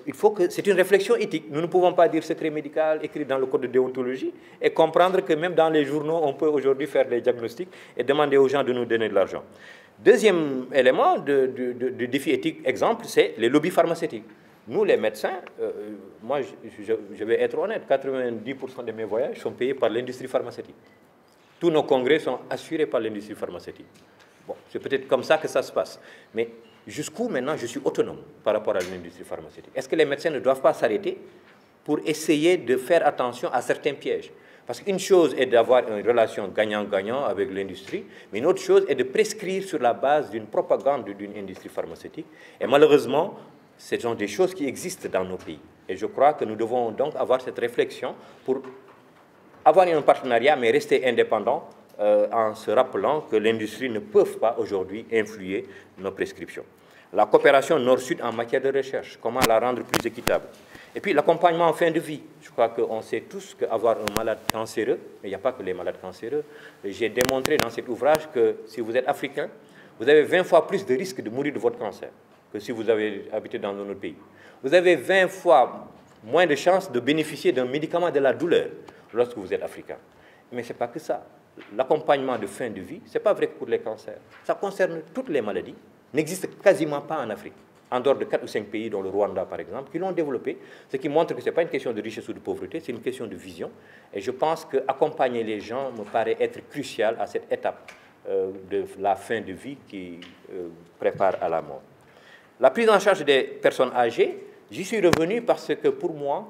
Il faut que c'est une réflexion éthique. Nous ne pouvons pas dire secret médical écrit dans le code de déontologie et comprendre que même dans les journaux, on peut aujourd'hui faire des diagnostics et demander aux gens de nous donner de l'argent. Deuxième élément de défi éthique, exemple, c'est les lobbies pharmaceutiques. Nous, les médecins, moi, je vais être honnête, 90% de mes voyages sont payés par l'industrie pharmaceutique. Tous nos congrès sont assurés par l'industrie pharmaceutique. Bon, c'est peut-être comme ça que ça se passe. Mais jusqu'où maintenant je suis autonome par rapport à l'industrie pharmaceutique? Est-ce que les médecins ne doivent pas s'arrêter pour essayer de faire attention à certains pièges? Parce qu'une chose est d'avoir une relation gagnant-gagnant avec l'industrie, mais une autre chose est de prescrire sur la base d'une propagande d'une industrie pharmaceutique. Et malheureusement, ce sont des choses qui existent dans nos pays. Et je crois que nous devons donc avoir cette réflexion pour avoir un partenariat, mais rester indépendant en se rappelant que l'industrie ne peut pas aujourd'hui influer nos prescriptions. La coopération nord-sud en matière de recherche, comment la rendre plus équitable. Et puis l'accompagnement en fin de vie. Je crois qu'on sait tous qu'avoir un malade cancéreux, mais il n'y a pas que les malades cancéreux, j'ai démontré dans cet ouvrage que si vous êtes africain, vous avez 20 fois plus de risques de mourir de votre cancer que si vous avez habité dans notre pays. Vous avez 20 fois moins de chances de bénéficier d'un médicament de la douleur lorsque vous êtes africain. Mais ce n'est pas que ça. L'accompagnement de fin de vie, ce n'est pas vrai que pour les cancers. Ça concerne toutes les maladies, n'existe quasiment pas en Afrique, en dehors de 4 ou 5 pays, dont le Rwanda par exemple, qui l'ont développé, ce qui montre que ce n'est pas une question de richesse ou de pauvreté, c'est une question de vision. Et je pense qu'accompagner les gens me paraît être crucial à cette étape de la fin de vie qui prépare à la mort. La prise en charge des personnes âgées, j'y suis revenu parce que pour moi,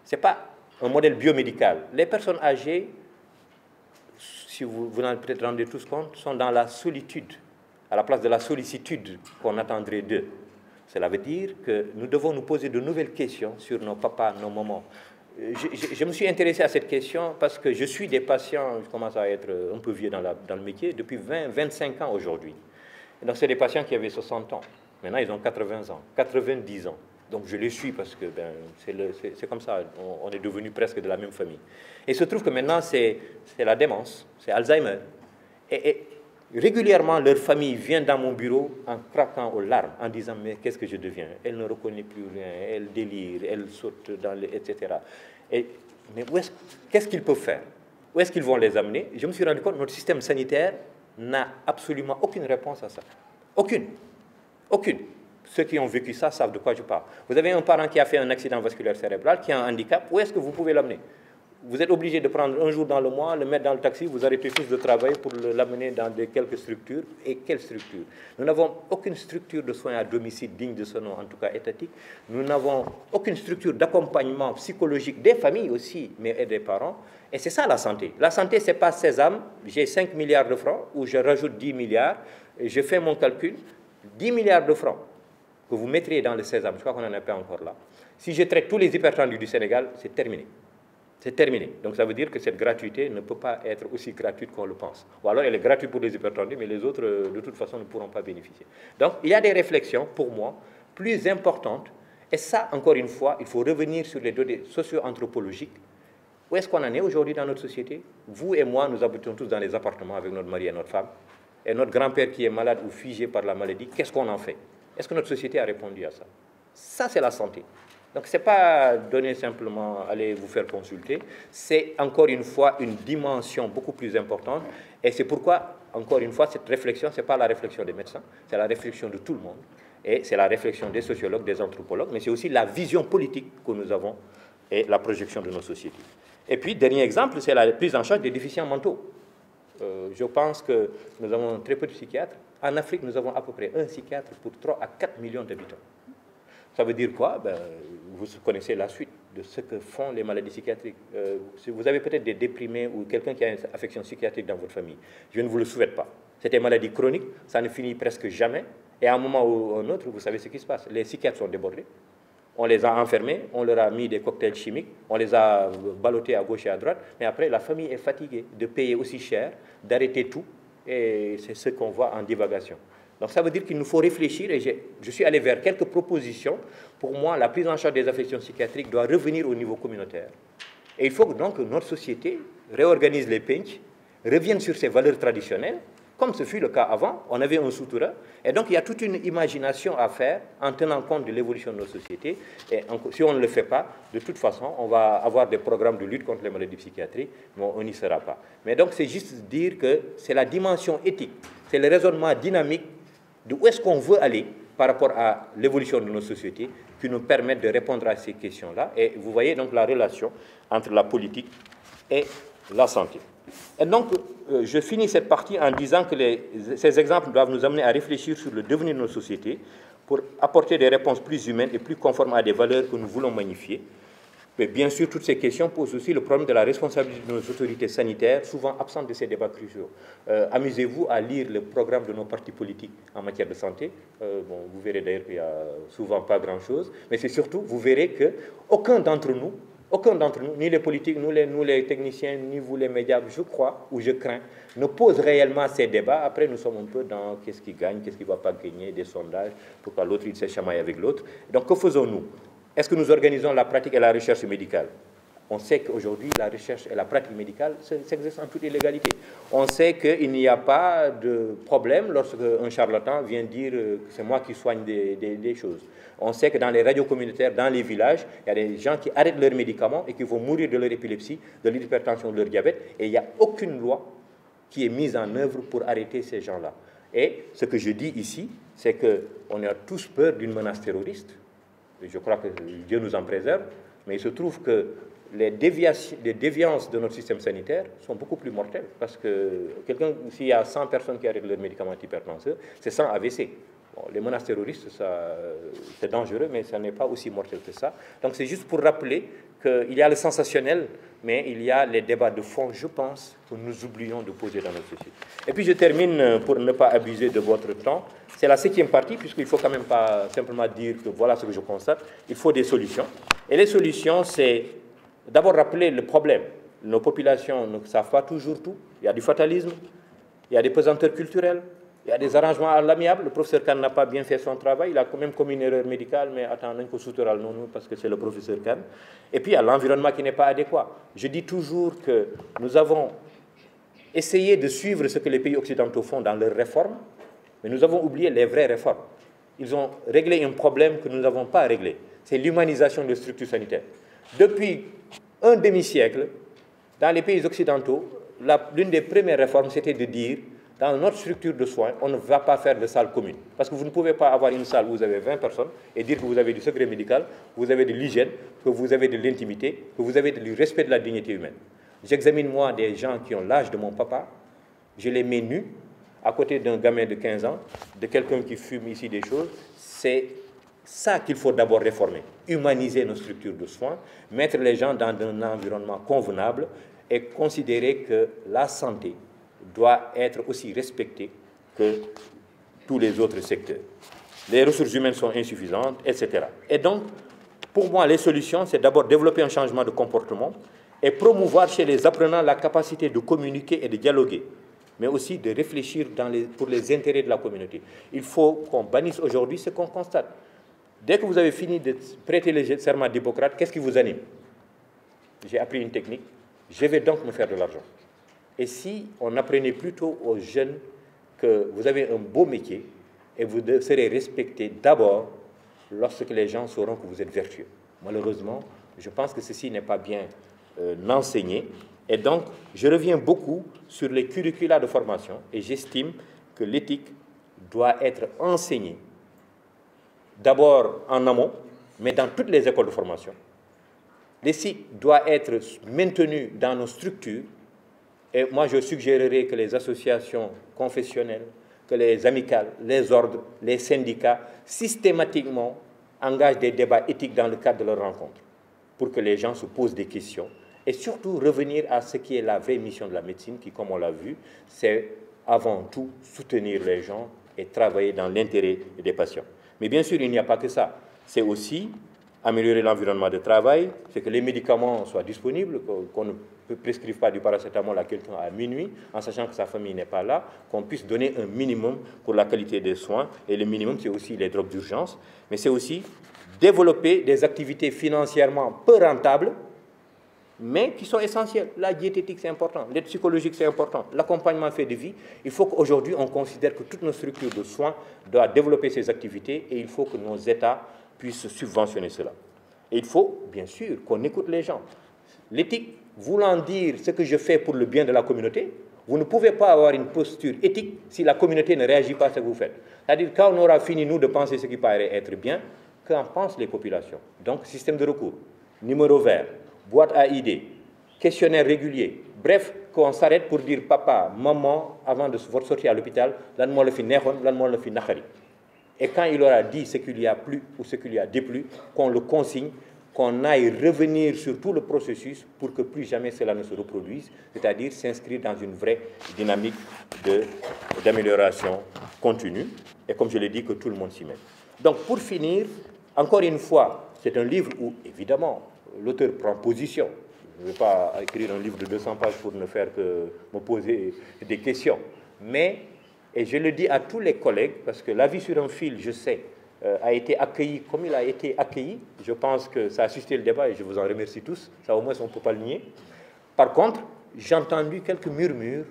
ce n'est pas un modèle biomédical. Les personnes âgées, si vous en avez peut-être rendu tous compte, sont dans la solitude, à la place de la sollicitude qu'on attendrait d'eux. Cela veut dire que nous devons nous poser de nouvelles questions sur nos papas, nos mamans. Je me suis intéressé à cette question parce que je suis des patients, je commence à être un peu vieux dans le métier, depuis 20-25 ans aujourd'hui. Donc c'est des patients qui avaient 60 ans. Maintenant, ils ont 80 ans, 90 ans. Donc je les suis parce que c'est comme ça, on est devenus presque de la même famille. Et il se trouve que maintenant, c'est la démence, c'est Alzheimer. Et régulièrement, leur famille vient dans mon bureau en craquant aux larmes, en disant « mais qu'est-ce que je deviens ?» Elle ne reconnaît plus rien, elle délire, elle saute dans les... etc. Mais qu'est-ce qu'ils peuvent faire? Où est-ce qu'ils vont les amener? Je me suis rendu compte que notre système sanitaire n'a absolument aucune réponse à ça. Aucune. Aucune. Ceux qui ont vécu ça savent de quoi je parle. Vous avez un parent qui a fait un accident vasculaire cérébral, qui a un handicap, où est-ce que vous pouvez l'amener? Vous êtes obligé de prendre un jour dans le mois, le mettre dans le taxi, vous arrêtez tous de travailler pour l'amener dans quelques structures. Et quelles structures? Nous n'avons aucune structure de soins à domicile digne de ce nom, en tout cas étatique. Nous n'avons aucune structure d'accompagnement psychologique des familles aussi, mais et des parents. Et c'est ça la santé. La santé, ce n'est pas sésame, j'ai 5 milliards de francs, ou je rajoute 10 milliards, et je fais mon calcul, 10 milliards de francs que vous mettriez dans le sésame, je crois qu'on n'en est pas encore là. Si je traite tous les hypertendus du Sénégal, c'est terminé. C'est terminé. Donc ça veut dire que cette gratuité ne peut pas être aussi gratuite qu'on le pense. Ou alors elle est gratuite pour les hypertendus, mais les autres, de toute façon, ne pourront pas bénéficier. Donc il y a des réflexions, pour moi, plus importantes. Et ça, encore une fois, il faut revenir sur les données socio-anthropologiques. Où est-ce qu'on en est aujourd'hui dans notre société? Vous et moi, nous habitons tous dans les appartements avec notre mari et notre femme. Et notre grand-père qui est malade ou figé par la maladie, qu'est-ce qu'on en fait? Est-ce que notre société a répondu à ça? Ça, c'est la santé. Donc, ce n'est pas donner simplement, allez vous faire consulter, c'est encore une fois une dimension beaucoup plus importante. Et c'est pourquoi, encore une fois, cette réflexion, ce n'est pas la réflexion des médecins, c'est la réflexion de tout le monde. Et c'est la réflexion des sociologues, des anthropologues, mais c'est aussi la vision politique que nous avons et la projection de nos sociétés. Et puis, dernier exemple, c'est la prise en charge des déficients mentaux. Je pense que nous avons très peu de psychiatres. En Afrique, nous avons à peu près un psychiatre pour 3 à 4 millions d'habitants. Ça veut dire quoi? Vous connaissez la suite de ce que font les maladies psychiatriques. Vous avez peut-être des déprimés ou quelqu'un qui a une affection psychiatrique dans votre famille. Je ne vous le souhaite pas. C'est des maladies chroniques, ça ne finit presque jamais. Et à un moment ou un autre, vous savez ce qui se passe. Les psychiatres sont débordés. On les a enfermés, on leur a mis des cocktails chimiques, on les a ballottés à gauche et à droite. Mais après, la famille est fatiguée de payer aussi cher, d'arrêter tout. Et c'est ce qu'on voit en divagation. Donc ça veut dire qu'il nous faut réfléchir, et je suis allé vers quelques propositions. Pour moi, la prise en charge des affections psychiatriques doit revenir au niveau communautaire. Et il faut donc que notre société réorganise les pencs, revienne sur ses valeurs traditionnelles, comme ce fut le cas avant, on avait un souterrain. Et donc il y a toute une imagination à faire en tenant compte de l'évolution de nos sociétés. Et si on ne le fait pas, de toute façon, on va avoir des programmes de lutte contre les maladies psychiatriques, mais on n'y sera pas. Mais donc c'est juste dire que c'est la dimension éthique, c'est le raisonnement dynamique de où est-ce qu'on veut aller par rapport à l'évolution de nos sociétés qui nous permettent de répondre à ces questions-là. Et vous voyez donc la relation entre la politique et la santé. Et donc, je finis cette partie en disant que ces exemples doivent nous amener à réfléchir sur le devenir de nos sociétés pour apporter des réponses plus humaines et plus conformes à des valeurs que nous voulons magnifier. Mais bien sûr, toutes ces questions posent aussi le problème de la responsabilité de nos autorités sanitaires, souvent absentes de ces débats cruciaux. Amusez-vous à lire le programme de nos partis politiques en matière de santé. Vous verrez d'ailleurs qu'il n'y a souvent pas grand-chose. Mais c'est surtout, vous verrez qu'aucun d'entre nous, ni les politiques, nous les techniciens, ni vous les médias, je crois ou je crains, ne pose réellement ces débats. Après, nous sommes un peu dans qu'est-ce qui gagne, qu'est-ce qui ne va pas gagner, des sondages, pourquoi l'autre il s'est chamaillé avec l'autre. Donc, que faisons-nous? Est-ce que nous organisons la pratique et la recherche médicale? On sait qu'aujourd'hui, la recherche et la pratique médicale s'exercent en toute illégalité. On sait qu'il n'y a pas de problème lorsque un charlatan vient dire que c'est moi qui soigne des choses. On sait que dans les radios communautaires, dans les villages, il y a des gens qui arrêtent leurs médicaments et qui vont mourir de leur épilepsie, de l'hypertension, de leur diabète, et il n'y a aucune loi qui est mise en œuvre pour arrêter ces gens-là. Et ce que je dis ici, c'est qu'on a tous peur d'une menace terroriste. Je crois que Dieu nous en préserve, mais il se trouve que les déviances de notre système sanitaire sont beaucoup plus mortelles, parce que s'il y a 100 personnes qui arrêtent leurs médicaments antihypertenseurs, c'est 100 AVC. Bon, les menaces terroristes, c'est dangereux, mais ça n'est pas aussi mortel que ça. Donc c'est juste pour rappeler qu'il y a le sensationnel, mais il y a les débats de fond, je pense, que nous oublions de poser dans notre société. Et puis je termine, pour ne pas abuser de votre temps, c'est la 7e partie, puisqu'il ne faut quand même pas simplement dire que voilà ce que je constate, il faut des solutions. Et les solutions, c'est d'abord rappeler le problème. Nos populations ne savent pas toujours tout, il y a du fatalisme, il y a des pesanteurs culturelles, Il y a des arrangements à l'amiable. Le professeur Khan n'a pas bien fait son travail. Il a quand même commis une erreur médicale, mais attendez qu'on souterral non, parce que c'est le professeur Khan. Et puis, il y a l'environnement qui n'est pas adéquat. Je dis toujours que nous avons essayé de suivre ce que les pays occidentaux font dans leurs réformes, mais nous avons oublié les vraies réformes. Ils ont réglé un problème que nous n'avons pas réglé. C'est l'humanisation des structures sanitaires. Depuis un demi-siècle, dans les pays occidentaux, l'une des premières réformes, c'était de dire, dans notre structure de soins, on ne va pas faire de salle commune. Parce que vous ne pouvez pas avoir une salle où vous avez 20 personnes et dire que vous avez du secret médical, vous avez de l'hygiène, que vous avez de l'intimité, que vous avez du respect de la dignité humaine. J'examine, moi, des gens qui ont l'âge de mon papa, je les mets nus, à côté d'un gamin de 15 ans, de quelqu'un qui fume ici des choses. C'est ça qu'il faut d'abord réformer. Humaniser nos structures de soins, mettre les gens dans un environnement convenable et considérer que la santé doit être aussi respectée que tous les autres secteurs. Les ressources humaines sont insuffisantes, etc. Et donc, pour moi, les solutions, c'est d'abord développer un changement de comportement et promouvoir chez les apprenants la capacité de communiquer et de dialoguer, mais aussi de réfléchir pour les intérêts de la communauté. Il faut qu'on bannisse aujourd'hui ce qu'on constate. Dès que vous avez fini de prêter le serment d'Hippocrate, qu'est-ce qui vous anime? J'ai appris une technique, je vais donc me faire de l'argent. Et si on apprenait plutôt aux jeunes que vous avez un beau métier et vous serez respecté d'abord lorsque les gens sauront que vous êtes vertueux. Malheureusement, je pense que ceci n'est pas bien enseigné. Et donc, je reviens beaucoup sur les curricula de formation et j'estime que l'éthique doit être enseignée d'abord en amont, mais dans toutes les écoles de formation. L'éthique doit être maintenue dans nos structures. Et moi, je suggérerais que les associations confessionnelles, que les amicales, les ordres, les syndicats, systématiquement engagent des débats éthiques dans le cadre de leurs rencontres, pour que les gens se posent des questions. Et surtout, revenir à ce qui est la vraie mission de la médecine, qui, comme on l'a vu, c'est avant tout soutenir les gens et travailler dans l'intérêt des patients. Mais bien sûr, il n'y a pas que ça. C'est aussi améliorer l'environnement de travail, c'est que les médicaments soient disponibles, qu'on ne prescrive pas du paracétamol à quelqu'un à minuit, en sachant que sa famille n'est pas là, qu'on puisse donner un minimum pour la qualité des soins. Et le minimum, c'est aussi les drogues d'urgence. Mais c'est aussi développer des activités financièrement peu rentables, mais qui sont essentielles. La diététique, c'est important. L'aide psychologique, c'est important. L'accompagnement fait de vie. Il faut qu'aujourd'hui, on considère que toutes nos structures de soins doivent développer ces activités et il faut que nos États puissent subventionner cela. Et il faut, bien sûr, qu'on écoute les gens. L'éthique voulant dire ce que je fais pour le bien de la communauté, vous ne pouvez pas avoir une posture éthique si la communauté ne réagit pas à ce que vous faites. C'est-à-dire, quand on aura fini, nous, de penser ce qui paraît être bien, qu'en pensent les populations? Donc, système de recours, numéro vert, boîte à idées, questionnaire régulier. Bref, qu'on s'arrête pour dire papa, maman, avant de votre sortie à l'hôpital, lan mo la fi neexoon, lan mo la fi naxari. Et quand il aura dit ce qu'il y a plu ou ce qu'il y a déplu, qu'on le consigne, qu'on aille revenir sur tout le processus pour que plus jamais cela ne se reproduise, c'est-à-dire s'inscrire dans une vraie dynamique d'amélioration continue. Et comme je l'ai dit, que tout le monde s'y mette. Donc pour finir, encore une fois, c'est un livre où, évidemment, l'auteur prend position. Je ne vais pas écrire un livre de 200 pages pour ne faire que me poser des questions. Mais, et je le dis à tous les collègues, parce que La vie sur un fil, je sais, a été accueilli comme il a été accueilli. Je pense que ça a suscité le débat et je vous en remercie tous. Ça, au moins, on ne peut pas le nier. Par contre, j'ai entendu quelques murmures.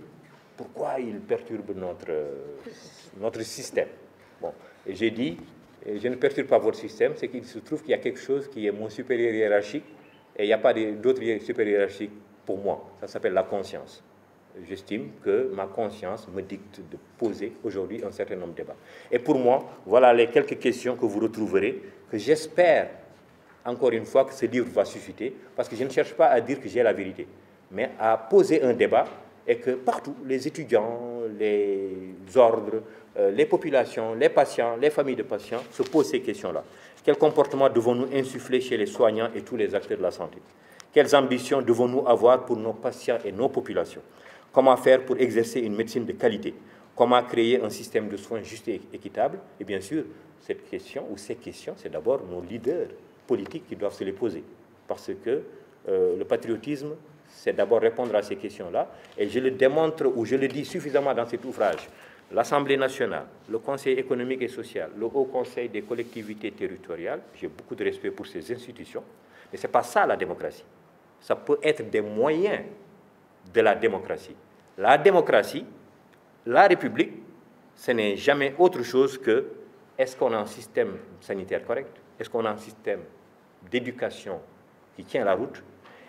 Pourquoi il perturbe notre système? Bon, et j'ai dit, je ne perturbe pas votre système, c'est qu'il se trouve qu'il y a quelque chose qui est mon supérieur hiérarchique et il n'y a pas d'autre supérieur hiérarchique pour moi. Ça s'appelle la conscience. J'estime que ma conscience me dicte de poser aujourd'hui un certain nombre de débats. Et pour moi, voilà les quelques questions que vous retrouverez, que j'espère, encore une fois, que ce livre va susciter, parce que je ne cherche pas à dire que j'ai la vérité, mais à poser un débat et que partout, les étudiants, les ordres, les populations, les patients, les familles de patients se posent ces questions-là. Quel comportement devons-nous insuffler chez les soignants et tous les acteurs de la santé? Quelles ambitions devons-nous avoir pour nos patients et nos populations? Comment faire pour exercer une médecine de qualité? Comment créer un système de soins juste et équitable? Et bien sûr, cette question ou ces questions, c'est d'abord nos leaders politiques qui doivent se les poser. Parce que le patriotisme, c'est d'abord répondre à ces questions-là. Et je le démontre, ou je le dis suffisamment dans cet ouvrage, l'Assemblée nationale, le Conseil économique et social, le Haut Conseil des collectivités territoriales, j'ai beaucoup de respect pour ces institutions, mais ce n'est pas ça la démocratie. Ça peut être des moyens de la démocratie. La démocratie, la République, ce n'est jamais autre chose que est-ce qu'on a un système sanitaire correct? Est-ce qu'on a un système d'éducation qui tient la route?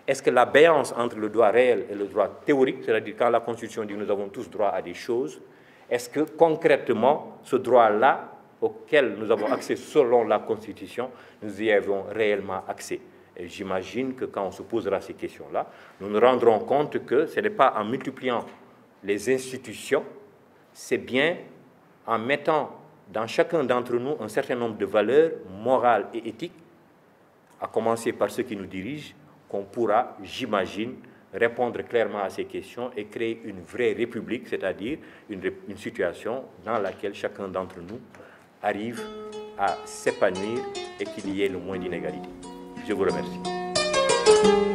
Est-ce que la béance entre le droit réel et le droit théorique, c'est-à-dire quand la Constitution dit que nous avons tous droit à des choses, est-ce que concrètement ce droit-là auquel nous avons accès selon la Constitution, nous y avons réellement accès? Et j'imagine que quand on se posera ces questions-là, nous nous rendrons compte que ce n'est pas en multipliant les institutions, c'est bien en mettant dans chacun d'entre nous un certain nombre de valeurs morales et éthiques, à commencer par ceux qui nous dirigent, qu'on pourra, j'imagine, répondre clairement à ces questions et créer une vraie république, c'est-à-dire une situation dans laquelle chacun d'entre nous arrive à s'épanouir et qu'il y ait le moins d'inégalités. Je vous remercie.